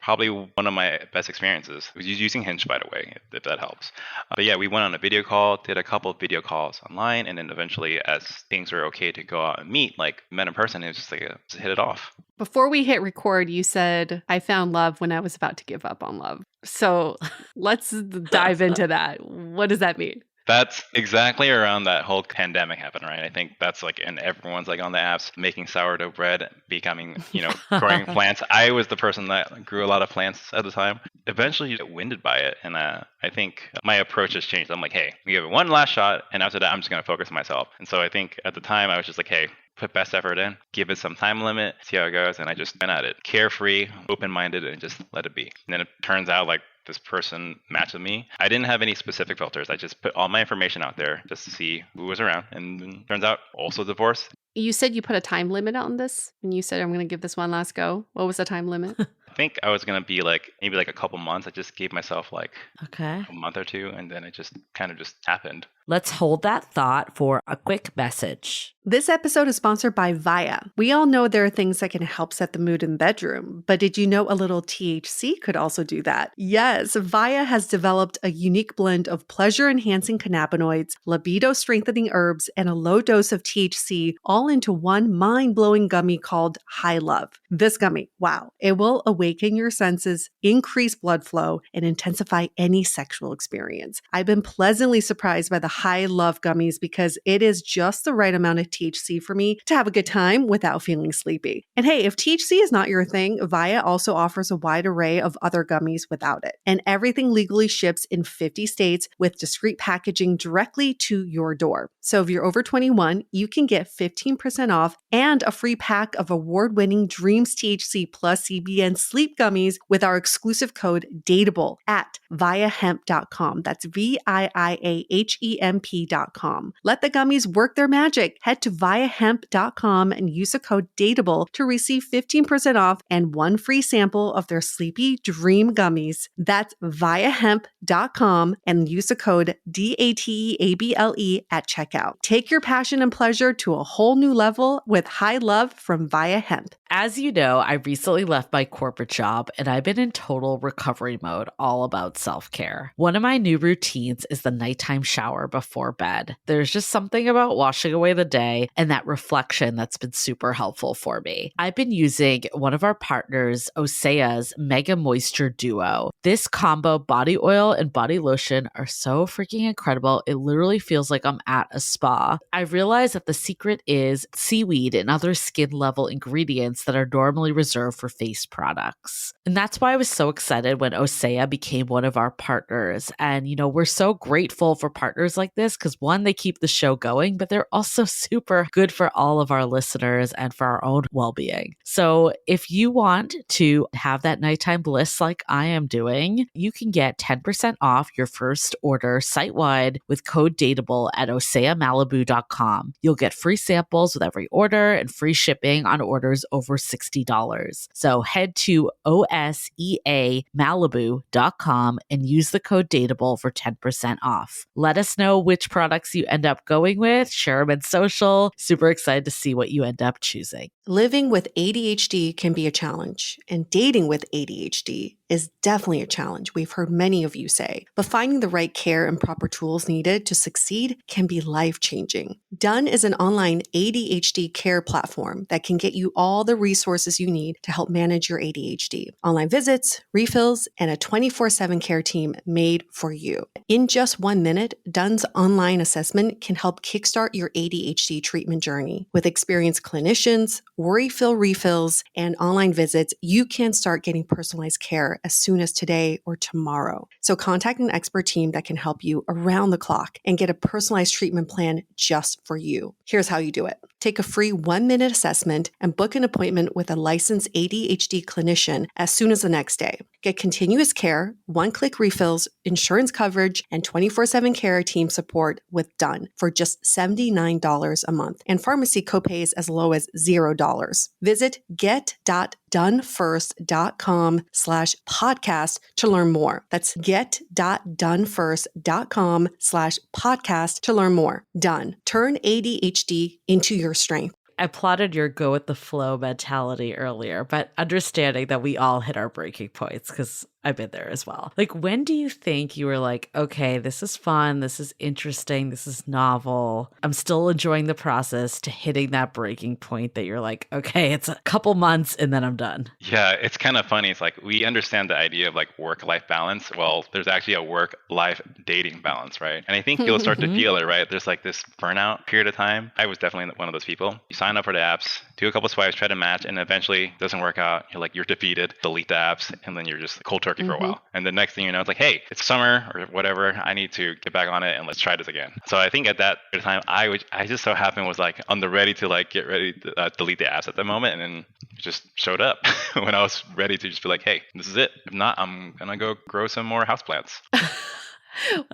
Probably one of my best experiences. I was using Hinge, by the way, if that helps. But yeah, we went on a video call, did a couple of video calls online, and then eventually, as things were okay to go out and meet, like met in person, it was just like just hit it off. Before we hit record, you said, I found love when I was about to give up on love. So let's dive into that. What does that mean? That's exactly around that whole pandemic happened, right? I think that's like, and everyone's like on the apps making sourdough bread, becoming, growing plants. I was the person that grew a lot of plants at the time. Eventually you get winded by it. And I think my approach has changed. I'm like, hey, we give it one last shot. And after that, I'm just going to focus on myself. And so I think at the time I was just like, hey, put best effort in, give it some time limit, see how it goes. And I just went at it carefree, open-minded, and just let it be. And then it turns out like this person matched with me. I didn't have any specific filters. I just put all my information out there just to see who was around. And then turns out also divorced. You said you put a time limit on this and you said, I'm going to give this one last go. What was the time limit? I think I was going to be like maybe like a couple months. I just gave myself like a month or two, and then it just kind of just happened. Let's hold that thought for a quick message. This episode is sponsored by Via. We all know there are things that can help set the mood in the bedroom, but did you know a little THC could also do that? Yes, Via has developed a unique blend of pleasure-enhancing cannabinoids, libido-strengthening herbs, and a low dose of THC all into one mind-blowing gummy called High Love. This gummy, wow, it will awaken your senses, increase blood flow, and intensify any sexual experience. I've been pleasantly surprised by the High Love gummies because it is just the right amount of THC for me to have a good time without feeling sleepy. And hey, if THC is not your thing, Via also offers a wide array of other gummies without it. And everything legally ships in 50 states with discreet packaging directly to your door. So if you're over 21, you can get 15% off and a free pack of award-winning Dreams THC plus CBN sleep gummies with our exclusive code DATEABLE at viahemp.com. That's VIIAHEMP.com. Let the gummies work their magic. Head to viahemp.com and use the code DATEABLE to receive 15% off and one free sample of their Sleepy Dream gummies. That's viahemp.com and use the code DATEABLE at checkout. Take your passion and pleasure to a whole new level with High Love from Via Hemp. As you know, I recently left my corporate job and I've been in total recovery mode, all about self-care. One of my new routines is the nighttime shower before bed. There's just something about washing away the day and that reflection that's been super helpful for me. I've been using one of our partners, Osea's Mega Moisture Duo. This combo body oil and body lotion are so freaking incredible. It literally feels like I'm at a spa. I realized that the secret is seaweed and other skin level ingredients that are normally reserved for face products. And that's why I was so excited when Osea became one of our partners. And, we're so grateful for partners like this because one, they keep the show going, but they're also super good for all of our listeners and for our own well-being. So if you want to have that nighttime bliss like I am doing, you can get 10% off your first order site-wide with code DATEABLE at oseamalibu.com. You'll get free samples with every order and free shipping on orders over $60. So head to oseamalibu.com and use the code DATEABLE for 10% off. Let us know which products you end up going with, share them in social. Super excited to see what you end up choosing. Living with ADHD can be a challenge, and dating with ADHD is definitely a challenge, we've heard many of you say, but finding the right care and proper tools needed to succeed can be life-changing. Done is an online ADHD care platform that can get you all the resources you need to help manage your ADHD. Online visits, refills, and a 24/7 care team made for you. In just 1 minute, Done's online assessment can help kickstart your ADHD treatment journey. With experienced clinicians, worry-fill refills, and online visits, you can start getting personalized care as soon as today or tomorrow. So contact an expert team that can help you around the clock and get a personalized treatment plan just for you. Here's how you do it. Take a free 1-minute assessment and book an appointment with a licensed ADHD clinician as soon as the next day. Get continuous care, one-click refills, insurance coverage, and 24/7 care team support with Done for just $79 a month, and pharmacy copays as low as $0. Visit get.donefirst.com/podcast to learn more. That's get.donefirst.com/podcast to learn more. Done. Turn ADHD into your strength. I plotted your go with the flow mentality earlier, but understanding that we all hit our breaking points because I've been there as well. Like, when do you think you were like, okay, this is fun, this is interesting, this is novel, I'm still enjoying the process, to hitting that breaking point that you're like, okay, it's a couple months and then I'm done? Yeah, it's kind of funny. It's like we understand the idea of like work-life balance. Well, there's actually a work-life dating balance, right? And I think you'll start to feel it, right? There's like this burnout period of time. I was definitely one of those people. You sign up for the apps, do a couple swipes, try to match, and eventually it doesn't work out. You're defeated, delete the apps, and then you're just cold turkey for a while. And the next thing you know, it's like, hey, it's summer or whatever. I need to get back on it and let's try this again. So I think at that time, I just so happened was like on the ready to like get ready to delete the apps at the moment, and then it just showed up when I was ready to just be like, hey, this is it. If not, I'm gonna go grow some more houseplants.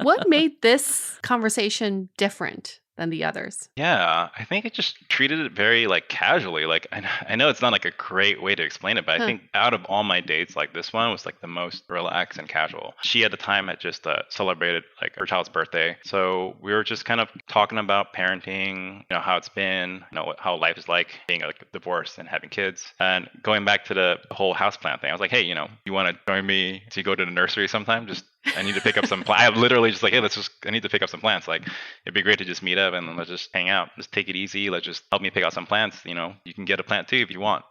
What made this conversation different than the others? Yeah, I think I just treated it very like casually. Like I know it's not like a great way to explain it, but I think out of all my dates, like this one was like the most relaxed and casual. She at the time had just celebrated like her child's birthday, so we were just kind of talking about parenting, how it's been, how life is like being like divorced and having kids, and going back to the whole houseplant thing. I was like, hey, you want to join me to go to the nursery sometime? I need to pick up some plants. I literally just like, hey, I need to pick up some plants. Like, it'd be great to just meet up and let's just hang out. Just take it easy. Let's just help me pick out some plants. You can get a plant too if you want.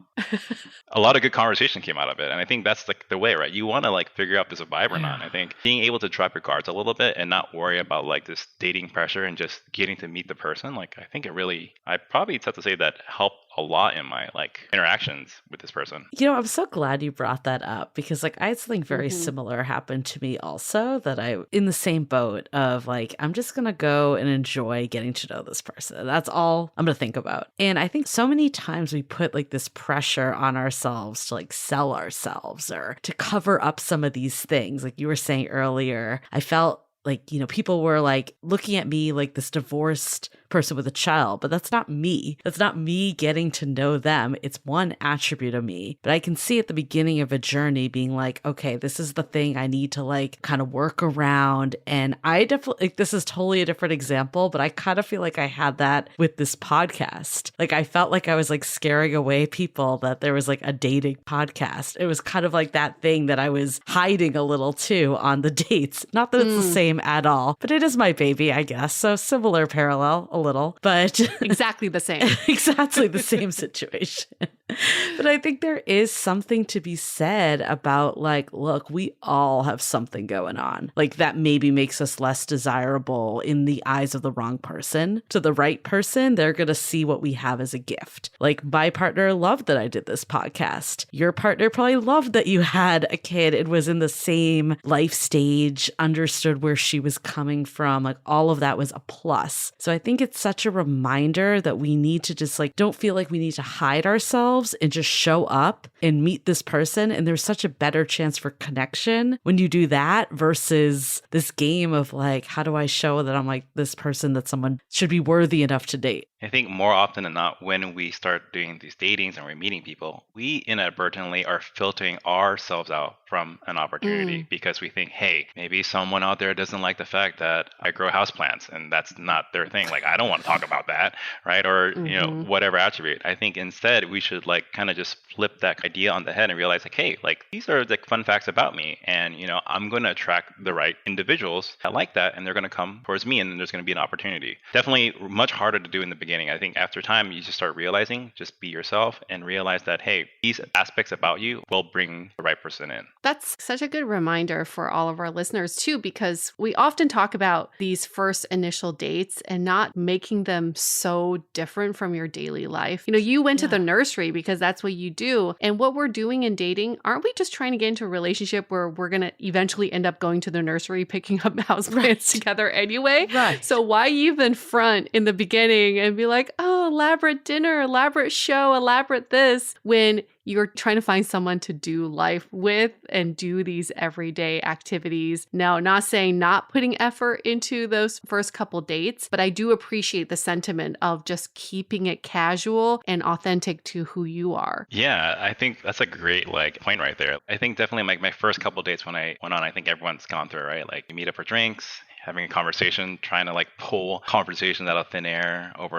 A lot of good conversation came out of it. And I think that's like the way, right? You want to like figure out if there's a vibe or not. I think being able to drop your guards a little bit and not worry about like this dating pressure and just getting to meet the person. Like, I think I probably have to say that helped a lot in my like interactions with this person. I'm so glad you brought that up, because like I had something very similar happen to me also, that I in the same boat of like, I'm just gonna go and enjoy getting to know this person. That's all I'm gonna think about. And I think so many times we put like this pressure on ourselves to like sell ourselves or to cover up some of these things. Like you were saying earlier, I felt like, people were like looking at me like this divorced person with a child, but that's not me. That's not me getting to know them. It's one attribute of me, but I can see at the beginning of a journey being like, okay, this is the thing I need to like kind of work around. And I definitely, like, this is totally a different example, but I kind of feel like I had that with this podcast. Like I felt like I was like scaring away people that there was like a dating podcast. It was kind of like that thing that I was hiding a little too on the dates. Not that it's the same at all, but it is my baby, I guess. So similar parallel a little, but exactly the same. Exactly the same situation. But I think there is something to be said about like, look, we all have something going on. Like that maybe makes us less desirable in the eyes of the wrong person. To the right person, they're going to see what we have as a gift. Like my partner loved that I did this podcast. Your partner probably loved that you had a kid and was in the same life stage, understood where she was coming from. Like all of that was a plus. So I think it's such a reminder that we need to just like, don't feel like we need to hide ourselves and just show up and meet this person. And there's such a better chance for connection when you do that versus this game of like, how do I show that I'm like this person that someone should be worthy enough to date? I think more often than not, when we start doing these datings and we're meeting people, we inadvertently are filtering ourselves out from an opportunity because we think, hey, maybe someone out there doesn't like the fact that I grow houseplants and that's not their thing. Like, I don't want to talk about that, right? Or, whatever attribute. I think instead we should like kind of just flip that idea on the head and realize like, hey, like these are like fun facts about me. And, I'm going to attract the right individuals that like that and they're going to come towards me and then there's going to be an opportunity. Definitely much harder to do in the beginning. I think after time, you just start realizing, just be yourself and realize that, hey, these aspects about you will bring the right person in. That's such a good reminder for all of our listeners too, because we often talk about these first initial dates and not making them so different from your daily life. You went to the nursery because that's what you do. And what we're doing in dating, aren't we just trying to get into a relationship where we're going to eventually end up going to the nursery, picking up houseplants together anyway? Right. So why even front in the beginning and be like, oh, elaborate dinner, elaborate show, elaborate this, when you're trying to find someone to do life with and do these everyday activities. Now, not saying not putting effort into those first couple dates, but I do appreciate the sentiment of just keeping it casual and authentic to who you are. Yeah, I think that's a great point right there. I think definitely my first couple dates when I went on, I think everyone's gone through, right? Like you meet up for drinks, having a conversation, trying to pull conversations out of thin air over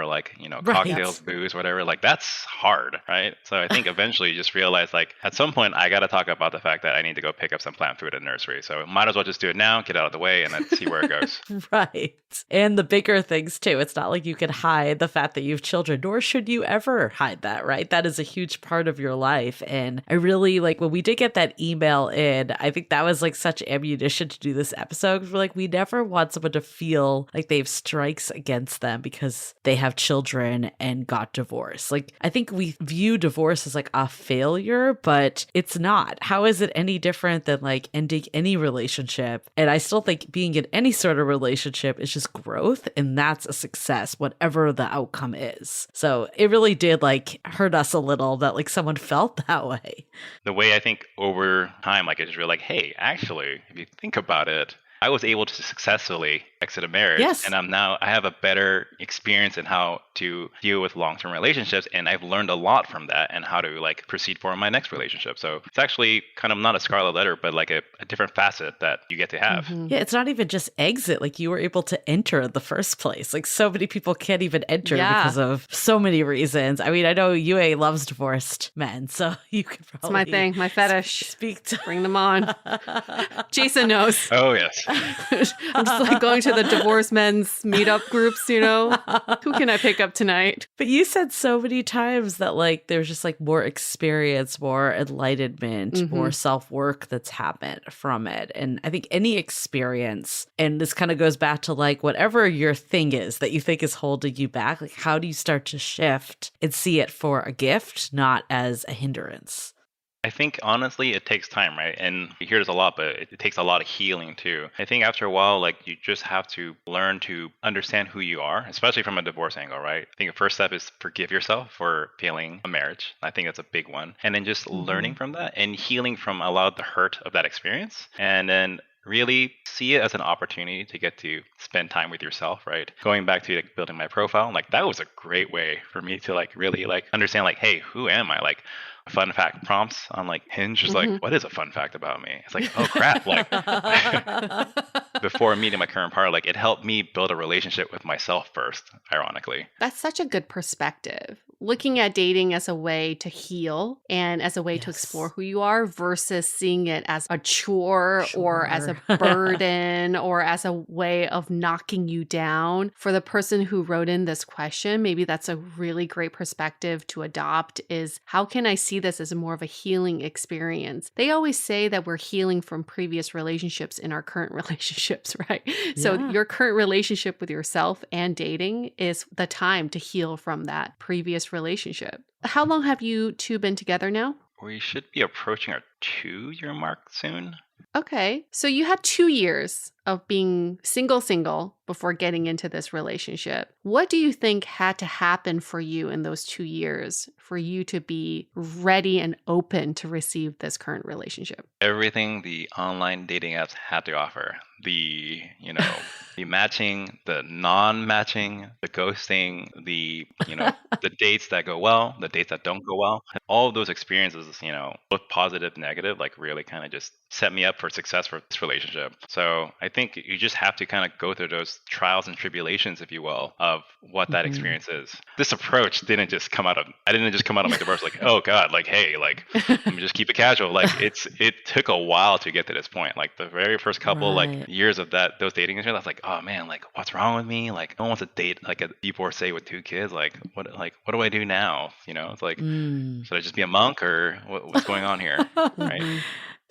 cocktails, booze, whatever. That's hard, right? So I think eventually you just realize at some point I got to talk about the fact that I need to go pick up some plant food at the nursery. So might as well just do it now, get out of the way, and then see where it goes. Right. And the bigger things too. It's not like you can hide the fact that you have children, nor should you ever hide that, right? That is a huge part of your life. And I really when we did get that email in, I think that was such ammunition to do this episode. We're we never want someone to feel like they have strikes against them because they have children and got divorced. I think we view divorce as a failure, but it's not. How is it any different than ending any relationship? And I still think being in any sort of relationship is just growth, and that's a success, whatever the outcome is. So it really did hurt us a little that someone felt that way. The way I think over time, it's really hey, actually, if you think about it, I was able to successfully exit a marriage. Yes. And I have a better experience in how to deal with long-term relationships. And I've learned a lot from that and how to proceed forward in my next relationship. So it's actually kind of not a scarlet letter, but a different facet that you get to have. Mm-hmm. Yeah, it's not even just exit. You were able to enter in the first place. So many people can't even enter because of so many reasons. I mean, I know Yue loves divorced men, so you could probably... It's my thing, my fetish. Speak to... Bring them on. Jason knows. Oh, yes. I'm just going to the divorced men's meetup groups, Who can I pick up tonight? But you said so many times that there's just more experience, more enlightenment, more self-work that's happened from it. And I think any experience, and this kind of goes back to whatever your thing is that you think is holding you back, how do you start to shift and see it for a gift, not as a hindrance? I think honestly it takes time, right? And you hear this a lot, but it takes a lot of healing too. I think after a while, you just have to learn to understand who you are, especially from a divorce angle, right? I think the first step is forgive yourself for failing a marriage. I think that's a big one. And then just learning from that and healing from a lot of the hurt of that experience. And then really see it as an opportunity to get to spend time with yourself, right? Going back to building my profile, that was a great way for me to really understand hey, who am I? Fun fact prompts on Hinge is what is a fun fact about me? It's oh crap, before meeting my current partner, it helped me build a relationship with myself first, ironically. That's such a good perspective. Looking at dating as a way to heal and as a way to explore who you are versus seeing it as a chore or as a burden or as a way of knocking you down. For the person who wrote in this question, maybe that's a really great perspective to adopt is how can I see this as more of a healing experience? They always say that we're healing from previous relationships in our current relationships, right? Yeah. So your current relationship with yourself and dating is the time to heal from that previous relationship. How long have you two been together now? We should be approaching our 2-year mark soon. Okay. So you had 2 years of being single, before getting into this relationship. What do you think had to happen for you in those 2 years for you to be ready and open to receive this current relationship? Everything the online dating apps had to offer. The, the matching, the non-matching, the ghosting, the, the dates that go well, the dates that don't go well. All of those experiences, both positive, negative, like really kind of just set me up for success for this relationship. So I think you just have to kind of go through those trials and tribulations, if you will, of what that experience is. This approach I didn't just come out of my divorce like, oh God, like, hey, like, let me just keep it casual. Like it took a while to get to this point. Like the very first couple like years of those dating experience, I was like, oh man, like what's wrong with me? Like no one wants to date like a divorcee with 2 kids. Like what do I do now? It's like, should I just be a monk or what's going on here? Right.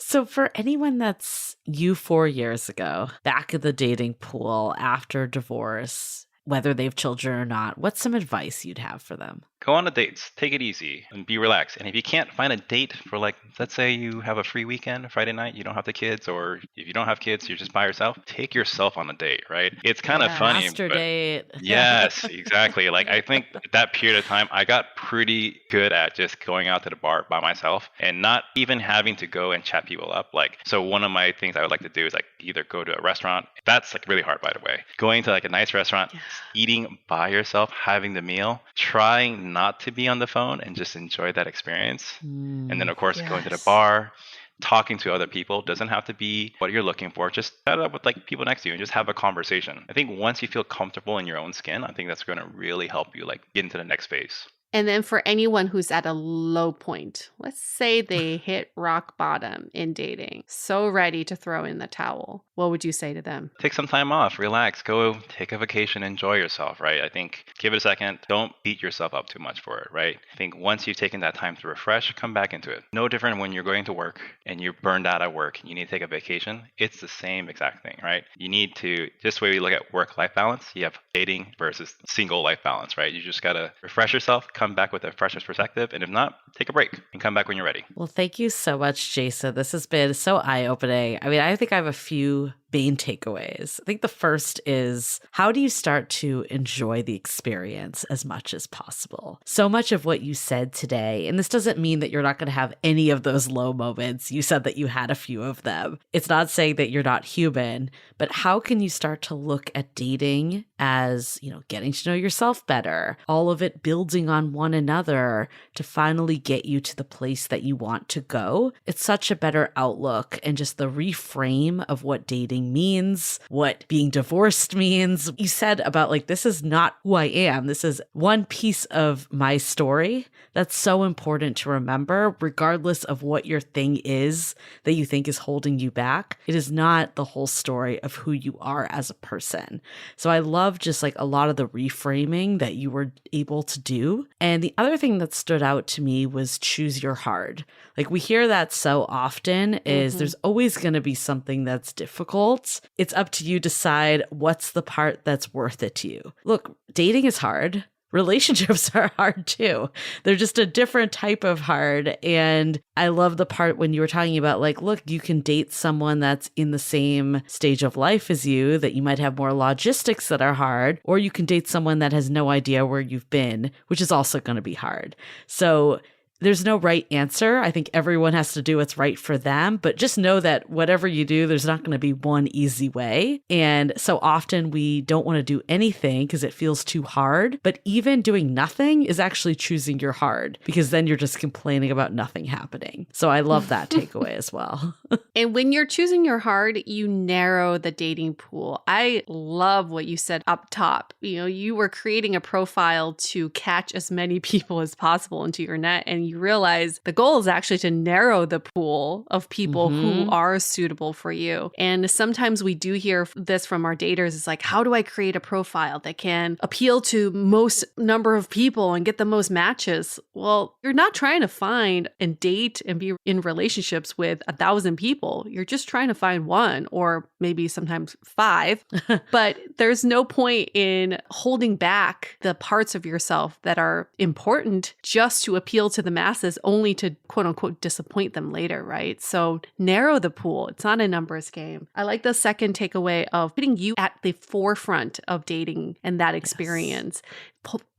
So for anyone that's you 4 years ago, back in the dating pool after divorce, whether they have children or not, what's some advice you'd have for them? Go on the dates, take it easy and be relaxed. And if you can't find a date for like, let's say you have a free weekend, Friday night, you don't have the kids, or if you don't have kids, you're just by yourself, take yourself on a date, right? It's kind of funny. Master date. Yes, exactly. Like I think that period of time, I got pretty good at just going out to the bar by myself and not even having to go and chat people up. Like, so one of my things I would like to do is like either go to a restaurant. That's like really hard, by the way. Going to like a nice restaurant, eating by yourself, having the meal, trying not to be on the phone and just enjoy that experience. And then of course going to the bar, talking to other people. Doesn't have to be what you're looking for. Just set up with like people next to you and just have a conversation. I think once you feel comfortable in your own skin, I think that's going to really help you like get into the next phase. And then for anyone who's at a low point, let's say they hit rock bottom in dating, so ready to throw in the towel, what would you say to them? Take some time off, relax, go take a vacation, enjoy yourself, right? I think give it a second. Don't beat yourself up too much for it, right? I think once you've taken that time to refresh, come back into it. No different when you're going to work and you're burned out at work and you need to take a vacation. It's the same exact thing, right? You need to, just the way we look at work-life balance, you have dating versus single life balance, right? You just got to refresh yourself, come back with a fresher perspective, and if not, take a break and come back when you're ready. Well, thank you so much, Jason. This has been so eye-opening. I mean, I think I have a few main takeaways. I think the first is, how do you start to enjoy the experience as much as possible? So much of what you said today, and this doesn't mean that you're not going to have any of those low moments. You said that you had a few of them. It's not saying that you're not human, but how can you start to look at dating as, getting to know yourself better, all of it building on one another to finally get you to the place that you want to go? It's such a better outlook, and just the reframe of what dating means, what being divorced means. You said about like, this is not who I am. This is one piece of my story. That's so important to remember, regardless of what your thing is that you think is holding you back. It is not the whole story of who you are as a person. So I love just like a lot of the reframing that you were able to do. And the other thing that stood out to me was choose your hard. Like we hear that so often is there's always going to be something that's difficult. It's up to you to decide what's the part that's worth it to you. Look, dating is hard. Relationships are hard too. They're just a different type of hard. And I love the part when you were talking about like, look, you can date someone that's in the same stage of life as you, that you might have more logistics that are hard, or you can date someone that has no idea where you've been, which is also going to be hard. So there's no right answer. I think everyone has to do what's right for them, but just know that whatever you do, there's not going to be one easy way. And so often we don't want to do anything because it feels too hard, but even doing nothing is actually choosing your hard, because then you're just complaining about nothing happening. So I love that takeaway as well. And when you're choosing your hard, you narrow the dating pool. I love what you said up top. You were creating a profile to catch as many people as possible into your net, and you realize the goal is actually to narrow the pool of people who are suitable for you. And sometimes we do hear this from our daters. It's like, how do I create a profile that can appeal to most number of people and get the most matches? Well, you're not trying to find and date and be in relationships with 1,000 people. You're just trying to find one, or maybe sometimes 5. But there's no point in holding back the parts of yourself that are important just to appeal to the masses only to quote unquote disappoint them later, right? So narrow the pool. It's not a numbers game. I like the second takeaway of putting you at the forefront of dating and that experience.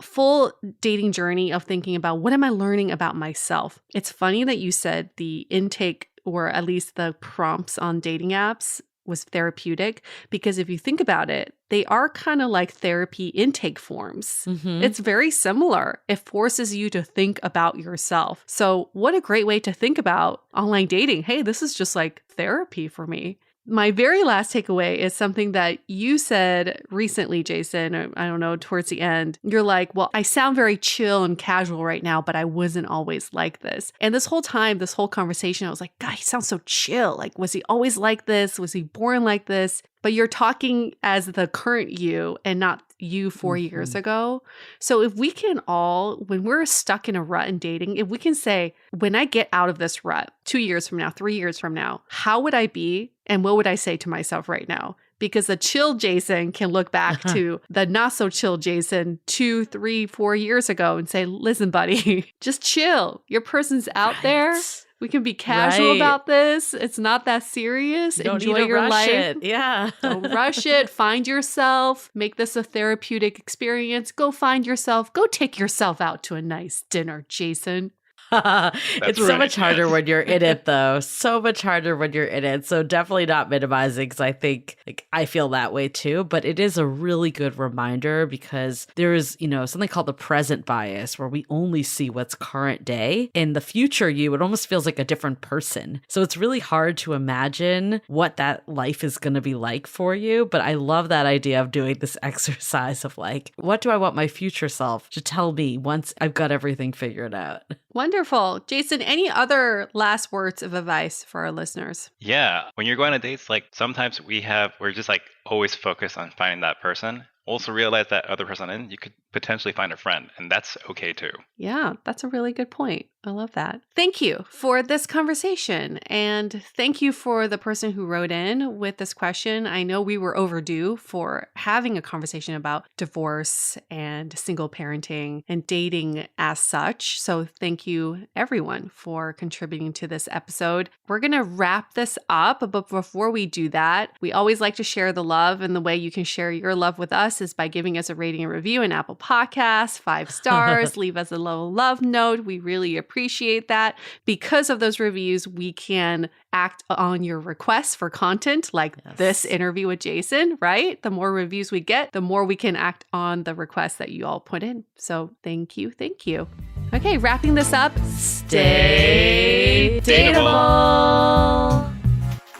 Full dating journey of thinking about what am I learning about myself? It's funny that you said the intake, or at least the prompts on dating apps, was therapeutic, because if you think about it, they are kind of like therapy intake forms. It's very similar. It forces you to think about yourself. So what a great way to think about online dating. Hey, this is just like therapy for me. My very last takeaway is something that you said recently, Jason, or I don't know, towards the end. You're like, well, I sound very chill and casual right now, but I wasn't always like this. And this whole time, this whole conversation, I was like, God, he sounds so chill. Like, was he always like this? Was he born like this? But you're talking as the current you and not you 4 years ago. So if we can all, when we're stuck in a rut in dating, if we can say, when I get out of this rut 2 years from now, 3 years from now, how would I be? And what would I say to myself right now? Because the chill Jason can look back to the not so chill Jason 2, 3, 4 years ago and say, listen, buddy, just chill. Your person's out there. We can be casual about this. It's not that serious. Don't Enjoy your life. It. Yeah. Don't rush it. Find yourself. Make this a therapeutic experience. Go find yourself. Go take yourself out to a nice dinner, Jason. It's so much harder when you're in it, though. So much harder when you're in it. So definitely not minimizing, because I think I feel that way too. But it is a really good reminder, because there is, something called the present bias, where we only see what's current day. In the future you, it almost feels like a different person. So it's really hard to imagine what that life is going to be like for you. But I love that idea of doing this exercise of like, what do I want my future self to tell me once I've got everything figured out? Wonderful. Jason, any other last words of advice for our listeners? Yeah. When you're going on dates, like sometimes we're just like always focused on finding that person. Also realize that other person, and you could potentially find a friend, and that's okay too. Yeah, that's a really good point. I love that. Thank you for this conversation. And thank you for the person who wrote in with this question. I know we were overdue for having a conversation about divorce and single parenting and dating as such. So thank you, everyone, for contributing to this episode. We're going to wrap this up. But before we do that, we always like to share the love. And the way you can share your love with us is by giving us a rating and review in Apple Podcasts, 5 stars, leave us a little love note. We really appreciate that. Because of those reviews, we can act on your requests for content like this interview with Jason, right? The more reviews we get, the more we can act on the requests that you all put in. So thank you. Thank you. Okay, wrapping this up. Stay dateable.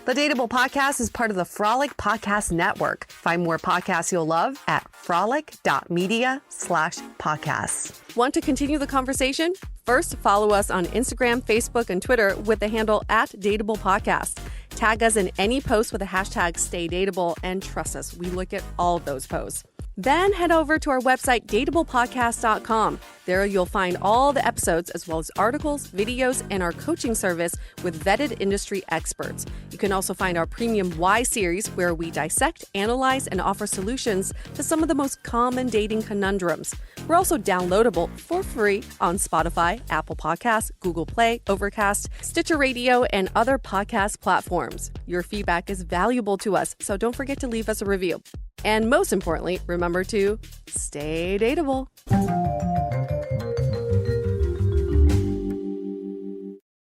The Dateable Podcast is part of the Frolic Podcast Network. Find more podcasts you'll love at frolic.media/podcasts. Want to continue the conversation? First, follow us on Instagram, Facebook, and Twitter with the handle @DateablePodcast. Tag us in any post with the hashtag StayDateable, and trust us, we look at all of those posts. Then head over to our website, dateablepodcast.com. There you'll find all the episodes as well as articles, videos, and our coaching service with vetted industry experts. You can also find our premium Why series, where we dissect, analyze, and offer solutions to some of the most common dating conundrums. We're also downloadable for free on Spotify, Apple Podcasts, Google Play, Overcast, Stitcher Radio, and other podcast platforms. Your feedback is valuable to us, so don't forget to leave us a review. And most importantly, remember to stay dateable.